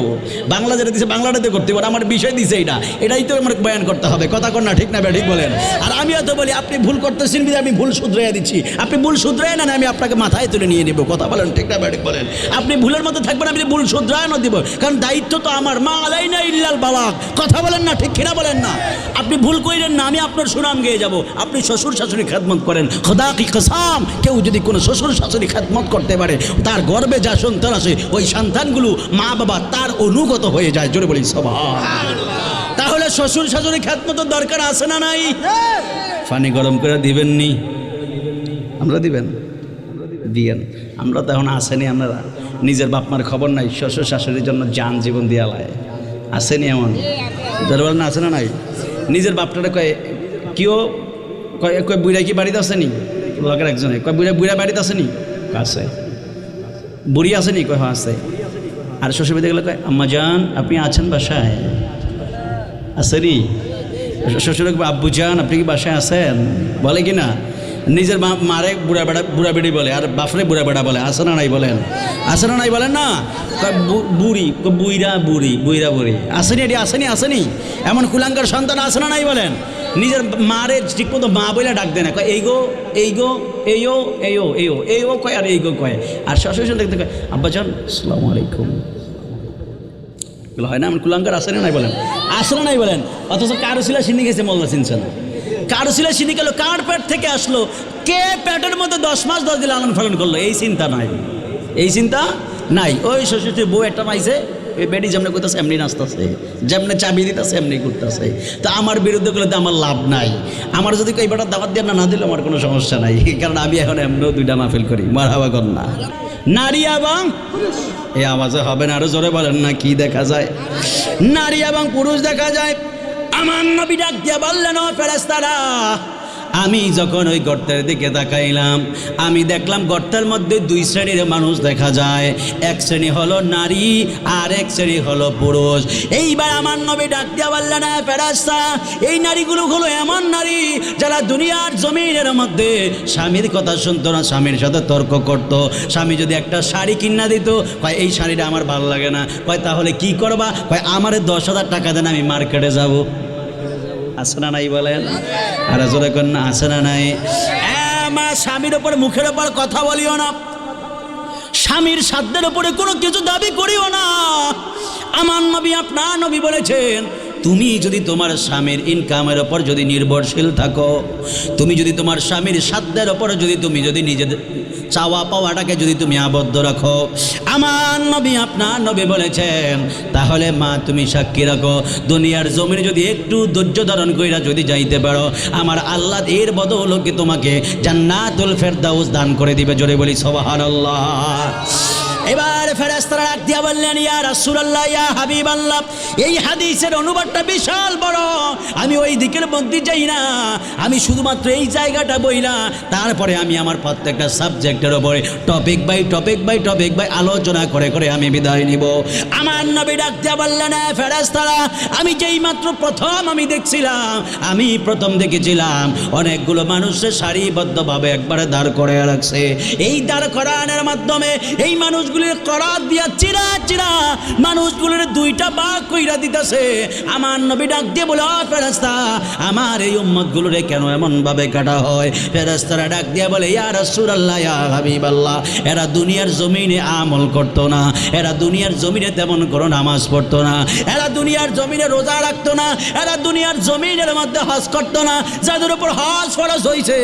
বাংলা যেটা দিছে বাংলাটাতে করতে পারে, আমার বিষয় দিছে এইটা, এটাই তো আমার বয়ান করতে হবে। কথা কর না, ঠিক না? ঠিক বলেন। আর আমিও তো বলি আপনি ভুল করতেছেন, আমি ভুল শুধরাইয়া দিচ্ছি, আপনি ভুল শুধরাই না, আমি আপনাকে মাথায় তুলে নিয়ে নেব। কথা বলেন, ঠিক না? ঠিক বলেন। আপনি ভুলের মধ্যে থাকবেন, আমি ভুল শুধরায় না দিব, কারণ দায়িত্ব তো আমার। মা আলাইনা ইল্লাল বালাগ। কথা বলেন না, ঠিক কিনা বলেন না? আপনি ভুল কইলেন না, আমি আপনার সুনাম গেয়ে যাব। আপনি শ্বশুর শাশুড়ি খেদমত করেন, খোদা কি কসম, কেউ যদি কোনো শ্বশুর শাশুড়ি খেদমত করতে পারে, তার গর্বে যা সন্তান আসে, ওই সন্তানগুলো মা বাবা তার অনুগত হয়ে যায়। জোরে বলি সুবহানাল্লাহ। তাহলে শ্বশুর শাশুড়ি খেদমতের দরকার আছে না নাই? পানি গরম করে দিবেন নি? আমরা দিবেন, দিয়েন। আমরা তো এখন আসেনি, আমরা নিজের বাপ মার খবর নাই, শ্বশুর শাশুড়ির জন্য জান জীবন দিয়া লায়। আসেনি এমন? যারা বলেন না, আছে না নাই? নিজের বাপটারে কয় কেউ কয় বুড়া কি বাড়িতে আসেনি? লোকের একজনে কয় বুড়া বাড়িতে আসেনি? আছে। বুড়ি আসেনি? কয় হ্যাঁ আছে। আর শ্বশুর বাড়িতে গেলে কয় আম্মা জান আপনি আছেন বাসায়? আসেনি? শ্বশুর আব্বু জান আপনি কি বাসায় আছেন? বলে কি না? নিজের মারে বুড়া বেড়ি বলে, আর বাপরে বুড়া বেড়া বলে। আসে না নাই বলেন? আসে না নাই বলেন না? বুড়ি বুইরা বুড়ি, বুইরা বুড়ি। আসেনি? এটি আসেনি? আসেনি? এমন কুলাঙ্কার সন্তান আসে না নাই বলেন? নিজের মারে ঠিক মতো মা বলে ডাক দেয় না, কয় এই গো এই গো এইও এইও এইও এইও কয়, আর এই গো কয়। আর শ্বশুর দেখতে কয় আব্বা জান আসসালামু আলাইকুম। হয় না? এমন কুলাঙ্কার আসে না নাই বলেন? আসে না নাই বলেন? অথচ কারো ছিল সিনি গেছে, মোল্লা চিনছে না। কারো ছিল সিনি গেল, কার পেট থেকে আসলো, কে পেটের মধ্যে 10 মাস 10 দিন লালন পালন করলো, এই চিন্তা নাই। এই চিন্তা নাই। ওই শ্বশুরটির বউ একটা পাইছে, ওই বেডি যেমনি করতেছে এমনি নাচতেছে, যেমনি চাবি দিতেছে এমনি করতেছে। তো আমার বিরুদ্ধে করলে তো আমার লাভ নাই। আমার যদি এই বেটার দাওয়াত দিয়ে না দিলে আমার কোনো সমস্যা নাই, কারণ আমি এখন এমনিও 2টা মাহফিল করি। মারহাবা কর না। নারী এবং এই আওয়াজে হবে না, আরো জোরে বলেন না। কি দেখা যায়? নারী এবং পুরুষ দেখা যায়। আমার নবী ডাক দিয়া বললেন ও ফেরেশতারা, আমি যখন ওই গর্তের দিকে তাকাইলাম, আমি দেখলাম গর্তের মধ্যে 2 শ্রেণীর মানুষ দেখা যায়। এক শ্রেণী হলো নারী, আর এক শ্রেণী হলো পুরুষ। এইবার আমার নবী ডাক দিয়া বললেন ফেরেশতা, এই নারীগুলো হলো এমন নারী যারা দুনিয়ার জমিনের মধ্যে স্বামীর কথা শুনতো না, স্বামীর সাথে তর্ক করত। স্বামী যদি একটা শাড়ি কিনা দিত, কয় এই শাড়িটা আমার ভালো লাগে না, কয় তাহলে কি করবা, কয় আমারে 10,000 টাকা দেন, আমি মার্কেটে যাব। আছে না নাই বলেন? আর জোরে কর না, আছে না নাই? মা স্বামীর ওপর মুখের ওপর কথা বলিও না, স্বামীর সাধ্যের উপরে কোনো কিছু দাবি করিও না। আমার নবী আপনার নবী বলেছেন, তুমি যদি তোমার স্বামীর ইনকামের ওপর যদি নির্ভরশীল থাকো, তুমি যদি তোমার স্বামীর সাধ্যের ওপর যদি তুমি যদি নিজেদের চাওয়া পাওয়াটাকে যদি তুমি আবদ্ধ রাখো, আমার নবী আপনার নবী বলেছেন, তাহলে মা তুমি সাক্ষী রাখো, দুনিয়ার জমিনে যদি একটু ধৈর্য ধারণ কইরা যদি যাইতে পারো, আমার আল্লাহ এর বদৌলতে তোমাকে জান্নাতুল ফেরদাউস দান করে দিবে। জোরে বলি সুবহানাল্লাহ। এবার ফেরেশতারা ডাক দিয়া বললেন ইয়া রাসূলুল্লাহ, ইয়া হাবিবাল্লাহ, এই হাদিসের অনুবাদটা বিশাল বড়, আমি ওই দিকের মধ্যে যাই না, আমি শুধুমাত্র এই জায়গাটা বইলা তারপরে আমি আমার প্রত্যেকটা সাবজেক্টের উপরে টপিক বাই আলোচনা করে করে আমি বিদায় নিব। আমার নবী ডাক দিয়া বললেন ফেরেশতারা, আমি যেই মাত্র প্রথম আমি দেখছিলাম, আমি প্রথম দেখেছিলাম অনেকগুলো মানুষের সারিবদ্ধভাবে একবারে দাঁড় করে রাখছে। এই দাঁড় করানোর মাধ্যমে এই মানুষ করাত দিয়া চিরা চিরা মানুষগুলোর 2টা ভাগ কইরা দিতেছে। আমার নবী ডাক দিয়ে বলে ও ফেরেশতা, আমার এই উম্মতগুলোরে কেন এমন ভাবে কাটা হয়? ফেরেশতারা ডাক দিয়ে বলে ইয়া রাসূলুল্লাহ, ইয়া হাবিবাল্লাহ, এরা দুনিয়ার জমিনে আমল করতো না, এরা দুনিয়ার জমিনে তেমন কোনো নামাজ পড়তো না, এরা দুনিয়ার জমিনে রোজা রাখতো না, এরা দুনিয়ার জমিনের মধ্যে হজ করতো না। যাদের উপর হজ ফরজ হয়েছে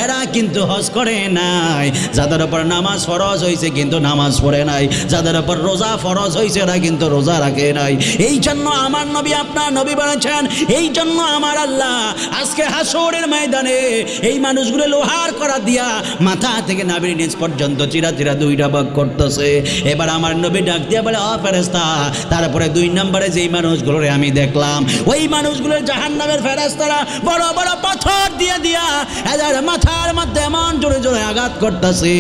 এরা কিন্তু হজ করে নাই, যাদের উপর নামাজ ফরজ হয়েছে কিন্তু নামাজ পড়ে নাই, যাদের উপর রোজা ফরজ হয়েছে এরা কিন্তু রোজা রাখে নাই। এই জন্য আমার নবী আপনার নবী বলেছেন, এই জন্য আমার আল্লাহ আজকে হাসরের ময়দানে এই মানুষগুলো লোহার করা দিয়া মাথা থেকে নাভির নিচ পর্যন্ত চিরা চিরা 2টা ভাগ করতেছে। এবার আমার নবী ডাক দিয়া বলে ও ফেরেশতা, তারপরে 2 নম্বরে যেই মানুষগুলোরে আমি দেখলাম, ওই মানুষগুলোর জাহান্নামের ফেরেশতারা বড় বড় পাথর দিয়া দিয়া এদের মাথার মধ্যে এমন জোরে জোরে আঘাত করতেছে,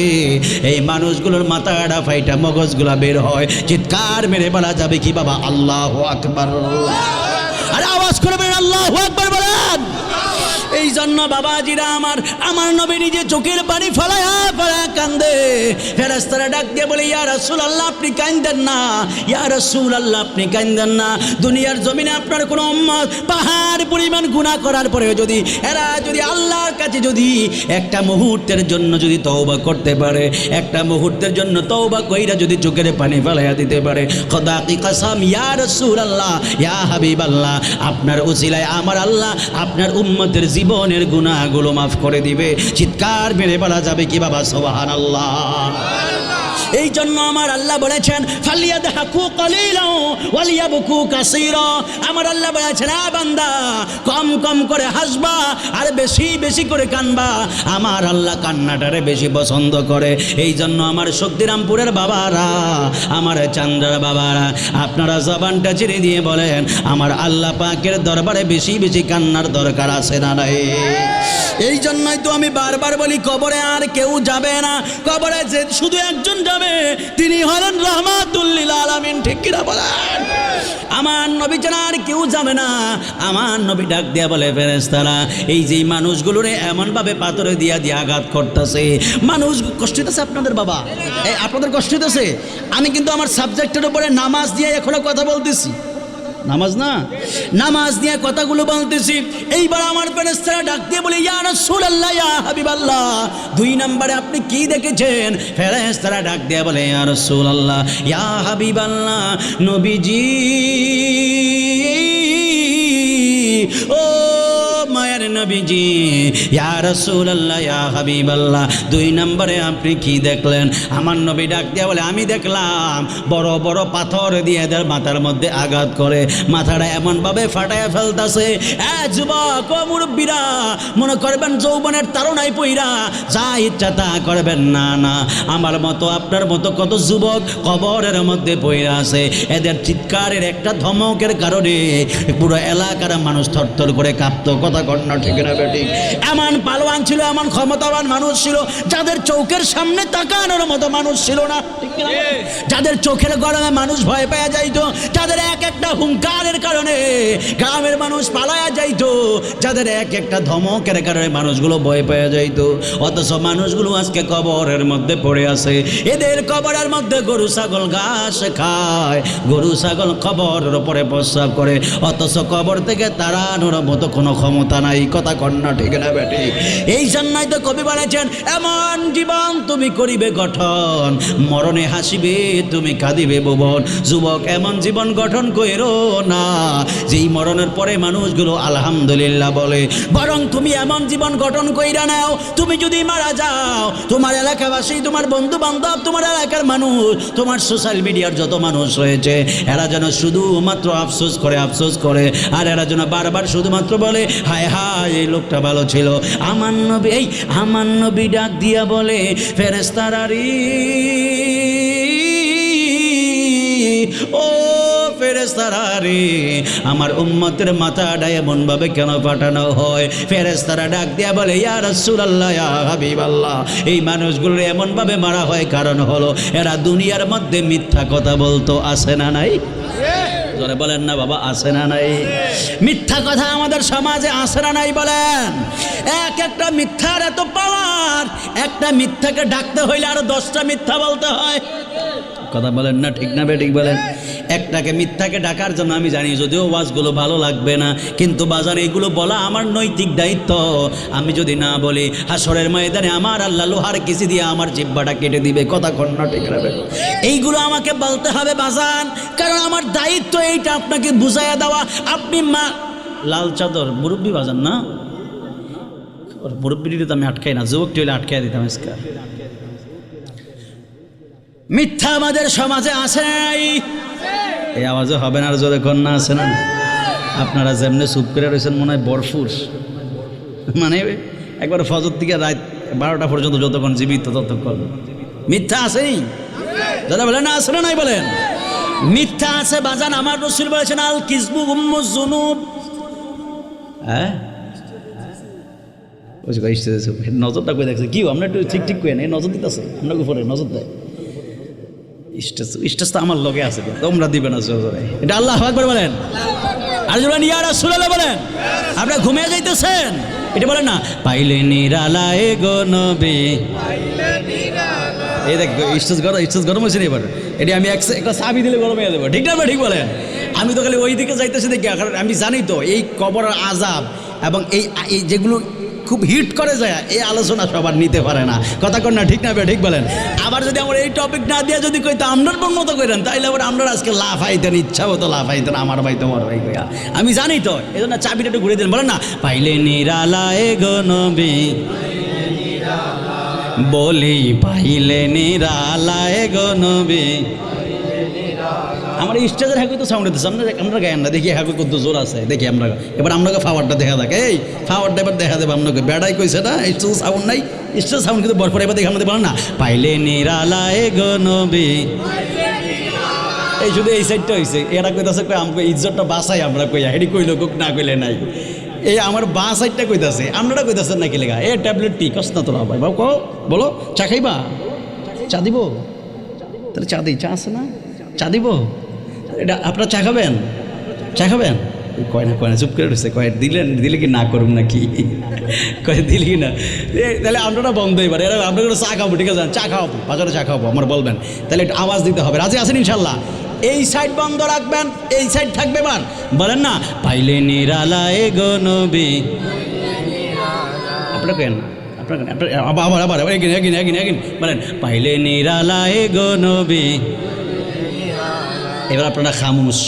এই মানুষগুলোর মাথাটা ফাইটা মগজগুলা বের হয়। চিৎকার মেরে বলা যাবে কি বাবা আল্লাহু আকবার। আরে আওয়াজ করে বলেন আল্লাহু আকবার বলেন। এই জন্য বাবাজিরা আমার নবী নিজে চোখের পানি ফলায়া ফলায়া কান্দে। ফেরেশতারা ডাক দিয়ে বলে ইয়া রাসূলুল্লাহ আপনি কাঁদেন না, ইয়া রাসূলুল্লাহ আপনি কাঁদেন না। দুনিয়ার জমিনে আপনার কোনো উম্মত পাহাড় পরিমাণ গুনাহ করার পরেও যদি এরা যদি আল্লাহর কাছে যদি একটা মুহূর্তের জন্য যদি তওবা করতে পারে, একটা মুহূর্তের জন্য তওবা কইরা যদি চোখের পানি ফলাইয়া দিতে পারে, খোদা কি কসম ইয়া রাসূলুল্লাহ ইয়া হাবিবাল্লাহ আপনার উসিলায় আমার আল্লাহ আপনার উম্মতের জীবনের গুনাহগুলো মাফ করে দিবে। চিৎকার মেরে বলা যাবে কি বাবা সুবহানাল্লাহ। এই জন্য আমার আল্লাহ বলেছেন ফালিয়াদহাকু কালিলাও ওয়ালিয়াবকু কাসীরা। আমার আল্লাহ বলেছেন বান্দা কম কম করে হাসবা আর বেশি বেশি করে কানবা। আমার আল্লাহ কান্নাটারে বেশি পছন্দ করে। এই জন্য আমার শক্তিরামপুরের বাবারা, আমার চান্দ্রার বাবারা, আপনারা জবানটা ছেড়ে দিয়ে বলেন আমার আল্লাহ পাকের দরবারে বেশি বেশি কান্নার দরকার আছে না নাই? এই জন্যই তো আমি বারবার বলি কবরে আর কেউ যাবে না, কবরে যে শুধু একজন যাবে, তিনি হলেন রাহমাতুল লিল আলামিন। ঠিক কিনা বলেন? আমার নবী ছাড়া আর কেউ যাবে না। আমার নবী ডাক দিয়া বলে ফেরেশতারা এই যে মানুষগুলোরে এমনভাবে পাথরে দিয়া দিয়া আঘাত করতেছে, মানুষ কষ্ট হইতেছে আপনাদের বাবা, এই আপনাদের কষ্ট হইতেছে। আমি কিন্তু আমার সাবজেক্টের উপরে নামাজ দিয়ে এখনো কথা বলতেছি, নামাজ না নামাজ দিয়ে কথাগুলো বলতেছি। এইবার আমার ফেরেশতারা ডাক দিয়ে বলে ইয়া রাসূলুল্লাহ ইয়া হাবিবাল্লাহ দুই নম্বরে আপনি কি দেখেছেন? ফেরেশতারা ডাক দিয়ে বলে ইয়া রাসূলুল্লাহ ইয়া হাবিবাল্লাহ নবীজি ও মায়ের নবীজি ইয়া রাসূলুল্লাহ ইয়া হাবিবাল্লাহ দুই নম্বরে আপনি কি দেখলেন? আমার নবী ডাক দিয়ে বলে আমি দেখলাম বড় বড় পাথর দিয়ে এদের মাথার মধ্যে আঘাত করে মাথাটা এমনভাবে ফাটাইয়া ফেলতেছে। যুবক ও মুরব্বীরা মনে করবেন যৌবনের তারুণায় পইরা যা ইচ্ছা তা করবেন না, না। আমার মতো আপনার মতো কত যুবক কবরের মধ্যে পইরা আছে, এদের চিৎকারের একটা ধমকের কারণে পুরো এলাকার মানুষ থরথর করে কাঁপতো। কথা কন্যা ঠিক না বেটি? এমন পালোয়ান ছিল, এমন ক্ষমতাবান মানুষ ছিল যাদের চোখের সামনে তাকানোর মতো মানুষ ছিল না, যাদের চোখের গরমে মানুষ ভয় পাওয়া যাইতো, যাদের এক একটা হুঙ্কারের কারণে গ্রামের মানুষ পালায়া যাইতো, যাদের এক একটা ধমকের কারণে মানুষগুলো ভয় পাওয়া যাইতো। অথচ মানুষগুলো আজকে কবরের মধ্যে পড়ে আছে। এদের কবরের মধ্যে গরু ছাগল ঘাস খায়, গরু ছাগল কবরের উপরে প্রস্রাব করে, অথচ কবর থেকে তাড়ানোর মতো কোনো ক্ষমতা নাই। কথা কন্যা ঠিক না বেটি? এই জন্যই তো কবি বলেছেন এমন জীবন তুমি করিবে গঠন, মরণে হাসিবে তুমি কাঁদিবে ভুবন। যুবক এমন জীবন গঠন কইরো না যেই মরণের পরে মানুষগুলো আলহামদুলিল্লাহ বলে, বরং তুমি এমন জীবন গঠন কইরা নাও তুমি যদি মারা যাও তোমার এলাকাবাসী, তোমার বন্ধু বান্ধব, তোমার এলাকার মানুষ, তোমার সোশ্যাল মিডিয়ার যত মানুষ রয়েছে এরা যেন শুধুমাত্র আফসোস করে আফসোস করে, আর এরা যেন বারবার শুধুমাত্র বলে হায় হায় এই লোকটা ভালো ছিল। আমার নবী এই আমার নবী ডাক দিয়া বলে ফেরেশতারা রে ও ফেরেশতারা রে আমার উম্মতের মাথাটা এমনভাবে কেন পাঠানো হয়? ফেরেশতারা ডাক দিয়া বলে ইয়া রাসূলুল্লাহ ইয়া হাবিবাল্লাহ এই মানুষগুলো এমনভাবে মারা হয় কারণ হলো এরা দুনিয়ার মধ্যে মিথ্যা কথা বলতো। আছে না নাই? জোরে বলেন না বাবা, আছে না নাই? মিথ্যা কথা আমাদের সমাজে আছে না নাই বলেন? এক একটা মিথ্যার এত পাওয়ার, একটা মিথ্যাকে ডাকতে হইলে আরো 10টা মিথ্যা বলতে হয়। কথা বলেন না ঠিক না বেঠিক বলেন? একটাকে মিথ্যাকে ডাকার জন্য আমি জানি যদিও ওয়াজগুলো ভালো লাগবে না, কিন্তু বাজার এইগুলো বলা আমার নৈতিক দায়িত্ব। আমি যদি না বলি হাসরের ময়দানে আমার আল্লাহ লোহার কিসি দিয়ে আমার জিহ্বাটা কেটে দিবে। কথা কন্যা ঠিক না বেঠিক? এইগুলো আমাকে বলতে হবে বাজান, কারণ আমার দায়িত্ব এইটা আপনাকে বুঝাইয়া দেওয়া। আপনি মা লাল চাদর মুরব্বী বাজান না, মুরব্বীটি তো আমি আটকাই না, যুবকটি হলে আটকাই দিতাম। ইসকা মিথ্যা আমাদের সমাজে আছে নাই? এই আওয়াজে হবে না আর জোরে কন্যা আছে না? আপনারা যেমনি চুপ করে রয়েছেন মনে হয় বরফুস, মানে একবার ফজর থেকে রাত 12টা পর্যন্ত যতক্ষণ জীবিত ততক্ষণ মিথ্যা আছেই। দাদা বলেন না আছে না নাই বলেন? মিথ্যা আছে বাজান। আমার রাসূল বলেছেন আল কিযবু উম্মুজ যুনুব। হ্যাঁ নজরটা কই দেখছে কি আমরা একটু ঠিক ঠিক কই না, নজর দিতেছে আপনাকে উপরে নজর দেয়। স্টেজ তো আমার লগে আছে, তোমরা দিবে না জোরে। এটা আল্লাহু আকবার বলেন। আর বলেন ইয়া রাসূলুল্লাহ বলেন। আপনারা ঘুমিয়ে যাইতেছেন, এটা বলেন না, পাইলে নিরালায় গো নবী। এই দেখ স্টেজ গরম হয়েছে এবার, এটি আমি একটা চাবি দিলে গরম হয়ে যাবো, ঠিক না? ঠিক বলেন। আমি তো খালি ওই দিকে যাইতেছি দেখি, কারণ আমি জানি তো এই কবরের আযাব এবং এই যেগুলো খুব হিট করে যায়, এই আলোচনা সবার নিতে পারে না, কথা কর না, ঠিক না? ঠিক বলেন। আবার যদি আমার এই টপিক না দিয়ে যদি কইতো আপনার মতো করেন, তাইলে আবার আমরা আজকে লাফাইতেন, ইচ্ছা হতো লাফাইতেন, আমার ভাই তোমার ভাই কইয়া। আমি জানি তো, এই জন্য চাবিটা একটু ঘুরে দিন, বলেন না, পাইলে নিরালায় গো নবী, বলি পাইলে নিরালায় গো নবী। আমার স্টেজের হ্যাঁ তো সাউন্ড হতেছে, আমরা গায়েন না, দেখি হ্যাঁ কত জোর আছে, দেখি আমরা এবার আপনাকে ফাওয়ারটা দেখা থাকে, এই ফাওয়ারটা এবার দেখা দেবে আপনাকে, বেড়াই কইছে না স্টেজ সাউন্ড নাই, স্টেজ সাউন্ড কিন্তু বরপর এবার দেখে আমাদের বলেন না, পাইলে নিরালায় গো নবী। এই শুধু এই সাইডটা হয়েছে, এরা কইতাছে কই আমাকে ইজ্জতটা বাঁচাই, আমরা কইয়া হেডি কইলো কোক না কইলে নাই, এই আমার বাঁ সাইডটা কইতাছে, আপনারা কইতাছেন নাকি লেগা এ ট্যাবলেট টি কষ্ট না তোরা ভাই বাবু, কো বলো চা খাইবা, চা দিব, তাহলে চা দিই, চা আছে না, চা দিব, এটা আপনারা চা খাবেন, চা খাবেন, কয় না চুপ করে রয়েছে, কয় দিলে কি না করুন নাকি, কয় দিলি কি না, তাহলে আপনারা বন্ধ এবার, এরা আপনারা চা খাবো, ঠিক আছে, চা খাওয়াবো, বাজারে চা খাওয়াবো, আমার বলবেন, তাহলে একটু আওয়াজ দিতে হবে, রাজি আছেন ইনশাল্লাহ? এই সাইড বন্ধ রাখবেন, এই সাইড থাকবে, এবার বলেন না, পাইলে নিরালায় গো নবী। আপনারা কেন আবার এগিন বলেন, পাইলে নিরালায় গো নবী। এবার আপনারা খামুশ,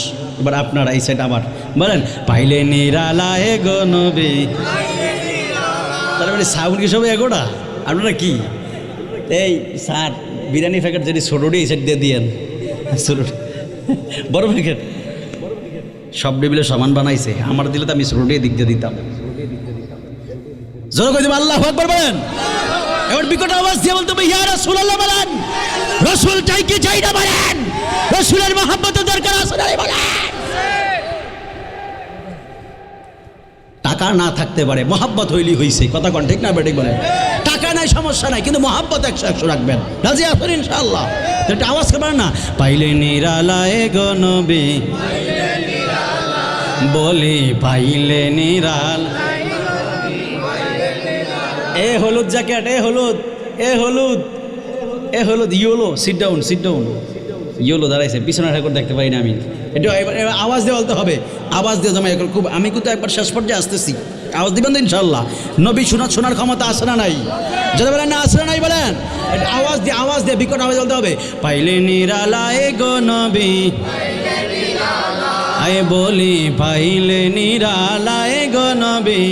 এবার আপনারা এই সাইড আবার বলেন, পাইলে নিরালায় গো নবী। তারপরে সাউন্ড কি সব এগোটা? আপনারা কি এই স্যার বিরিয়ানি প্যাকেট যদি ছোটোটি এই সাইড দিয়ে দিয়েন, ছোটো বড় প্যাকেট সব টেবিলে সমান বানাইছে, আমার দিলে তো আমি ছোটোটি দিক দিয়ে দিতাম। জোরে কই দেব আল্লাহু আকবার বলেন। এবার বিকট আওয়াজ দিয়ে বলতে হবে ইয়া রাসূলুল্লাহ বলেন, রাসূল চাই কি চাই না বলেন, রাসূলের মহব্বতের দরকার আছে না বলেন। টাকা না থাকতে পারে, মহব্বত হইলি হইছে, কথা কোন ঠিক না বেঠিক বলেন। টাকা নাই সমস্যা নাই, কিন্তু মহব্বত 100 রাখবেন, রাজি আছেন ইনশাআল্লাহ? এটা আওয়াজ করবেন না, পাইলে নিরালায় গো নবী, বলি পাইলে নিরাল। এ হলুদ জ্যাকেট, এ হলুদ, এ হলুদ, এ হলুদ, yellow, sit down, sit down, yellow দাঁড়াইছে, পিছনে ঠাকুর দেখতে পাই না আমি, এটা এবার আওয়াজ দিয়ে বলতে হবে, আওয়াজ দিয়ে জমা খুব, আমি কিন্তু একবার শেষ পর্যায়ে আসতেছি, আওয়াজ দিবেন তো ইনশাল্লাহ? নবী শোনার ক্ষমতা আছে না নাই? যদি বলেন না আছে না নাই বলেন, আওয়াজ দিয়ে বিকট আওয়াজ বলতে হবে, পাইলে নিরালায় গো নবী, আয় বলি পাইলে নিরালায় গো নবী।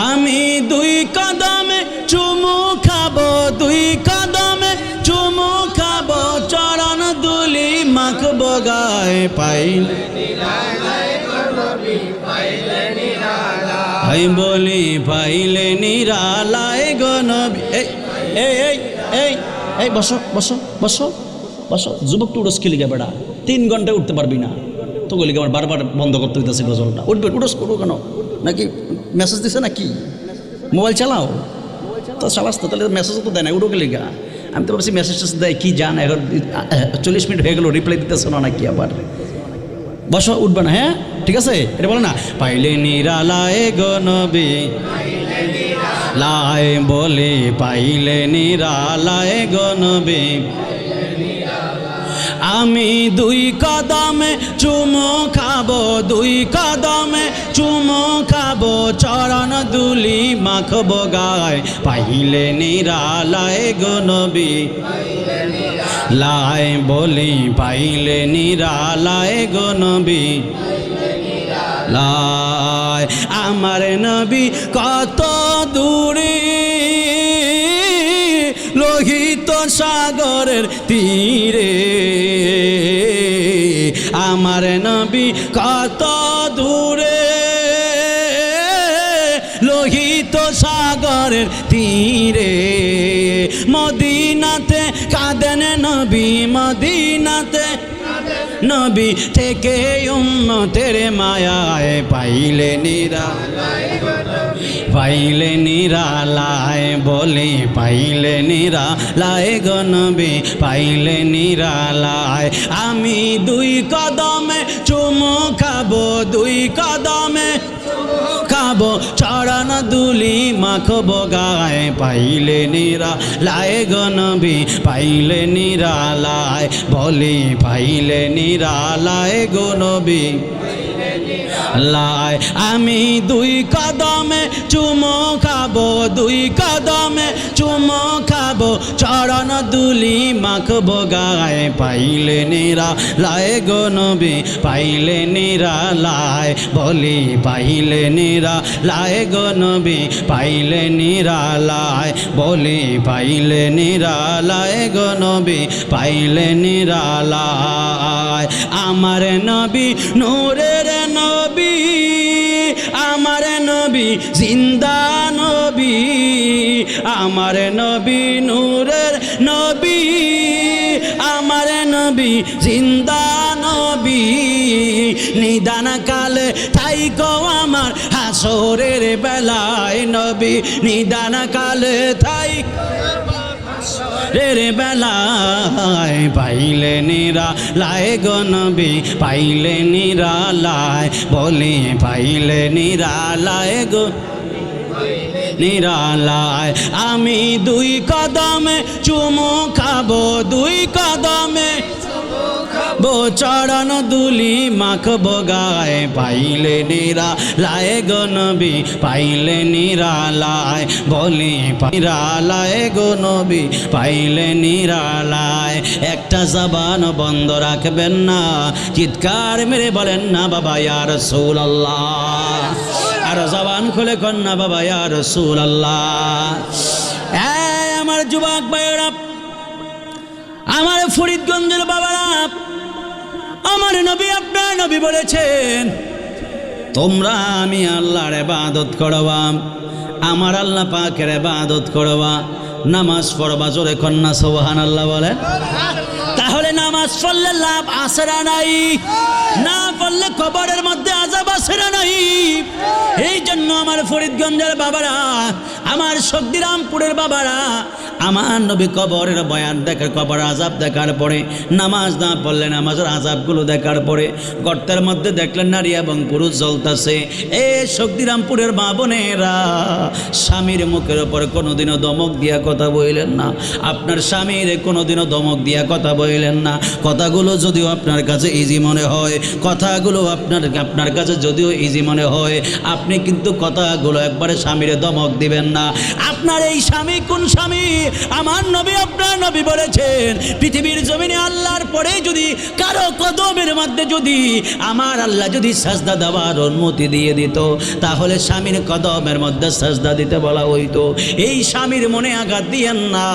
আমি দুই কদমে চুমু খাবো, দুই কদমে চুমু খাবো, চরণ দুলি মাখবো গায়ে, পাইলে আই বলি পাইলে নিরালায় গো নবী। এই এই এই এই বসো বসো বসো বসো, যুবক টুডস খেলি গে বেড়া, 3 ঘন্টায় উঠতে পারবি না তো, গলি আমার বারবার বন্ধ করতে হইতেছে গজলটা, উঠবে উঠস করবো কেন, নাকি মেসেজ দিছে নাকি, মোবাইল চালাও তো, চালাস তো, তাহলে মেসেজও তো দেয় না, উঠো গেলি গা। আমি তো ভাবছি মেসেজ টেসেজ দেয় কি জান, এখন 40 মিনিট হয়ে গেল, রিপ্লাই দিতেছে না নাকি, আবার বসো, উঠবে না, হ্যাঁ ঠিক আছে, এটা বলো না, পাইলে নিরালায় গো নবী, লাই বলে পাইলে নিরালায় গো নবী। আমি দুই কদমে চুমো খাবো, দুই কদমে চুমো খাবো, চরণ দুলি মাখবো গায়, পাইলে নিরালায় গো নবী, লাই বলি পাইলে নিরালায় গো নবী। লাই আমার নবী কত দূরে, লোহিত সাগরের তীরে, আমার নবী কত দূরে, লোহিত সাগরের তীরে, মদিনাতে কাঁদেন নবী, মদিনাতে নবী থেকে উম্মতের মায়ায় পাইলে নিরালায় বলে পাইলে নিরালায় গো নবী পাইলে নিরালায় আমি দুই কদমে চুমু খাবো দুই কদমে খাবো চরণ দুলি মাখবো গায়ে পাইলে নিরালায় গো নবী পাইলে নিরালায় বলে পাইলে নিরালায় গো নবী লাই আমি দুই কদমে চুমো খাবো দুই কদমে চুমো খাবো চরণ দুলি মাখবো গায়ে পাইলে নিরালায় গো নবী পাইলে নিরালায় বলি পাইলে নিরালায় গো নবী পাইলে নিরালায় বলি পাইলে নিরালায় গো নবী পাইলে নিরালায় আমার নবী নূরের নবী আমার নবী জিন্দা নবী আমার নবী নূরের নবী আমার নবী জিন্দা নবী নিদান কালে তাই গো আমার হাসরের বেলায় নবী নিদান কালে তাই রে বেলায় পাইলে নিরালায় গো নবী পাইলে নিরালায় বলে পাইলে নিরালায় গো নিরালায় আমি দুই কদমে চুমু খাবো দুই কদমে বো চরণ দুলি মাখবো গায়ে পাইলে নিরালায় গো নবী পাইলে নিরালায় বলি নিরালায় গো নবী পাইলে নিরালায় একটা জবান বন্ধ রাখবেন না চিৎকার মেরে বলেন না বাবা ইয়া রাসূলুল্লাহ আর জবান খুলে কন্যা বাবা ইয়া রাসূলুল্লাহ আমার যুবক ভাইরা আমার ফরিদগঞ্জের বাবারা আমার নবী আপনার নবী বলেছেন তোমরা আমি আল্লাহর ইবাদত করবা আমার আল্লাহ পাকের ইবাদত করবা নামাজ পড়বা জোরে কন্যা সুবহানাল্লাহ বলেন তাহলে নামাজ পড়লে লাভ আছে না নাই না পড়লে কবরের মধ্যে আযাব আছে না নাই এই জন্য আমার ফরিদগঞ্জের বাবারা আমার শক্তিরামপুরের বাবারা আমার নবী কবরের বয়ান দেখার কবর আযাব দেখার পরে নামাজ না পড়লে নামাজের আযাবগুলো দেখার পরে গর্তের মধ্যে দেখলেন নারী এবং পুরুষ জ্বলতেছে এ শক্তিরামপুরের মা বোনেরা স্বামীর মুখের উপর কোনোদিনও দমক দিয়া কথা বললেন না আপনার স্বামীর কোনোদিনও দমক দিয়া কথা বললেন না কথাগুলো যদিও আপনার কাছে ইজি মনে হয় কথাগুলো আপনার কাছে যদিও ইজি মনে হয় আপনি কিন্তু কথাগুলো একবারে স্বামীরে দমক দিবেন না আপনার এই স্বামী কোন স্বামী আমার নবী আপনার নবী বলেছেন পৃথিবীর জমিনে আল্লাহর পরে যদি কারো কদমের মধ্যে যদি আমার আল্লাহ যদি সাজদা দেওয়ার অনুমতি দিয়ে দিত তাহলে স্বামীর কদমের মধ্যে সাজদা দিতে বলা হইতো এই স্বামীর মনে আঘাত দিয়েন না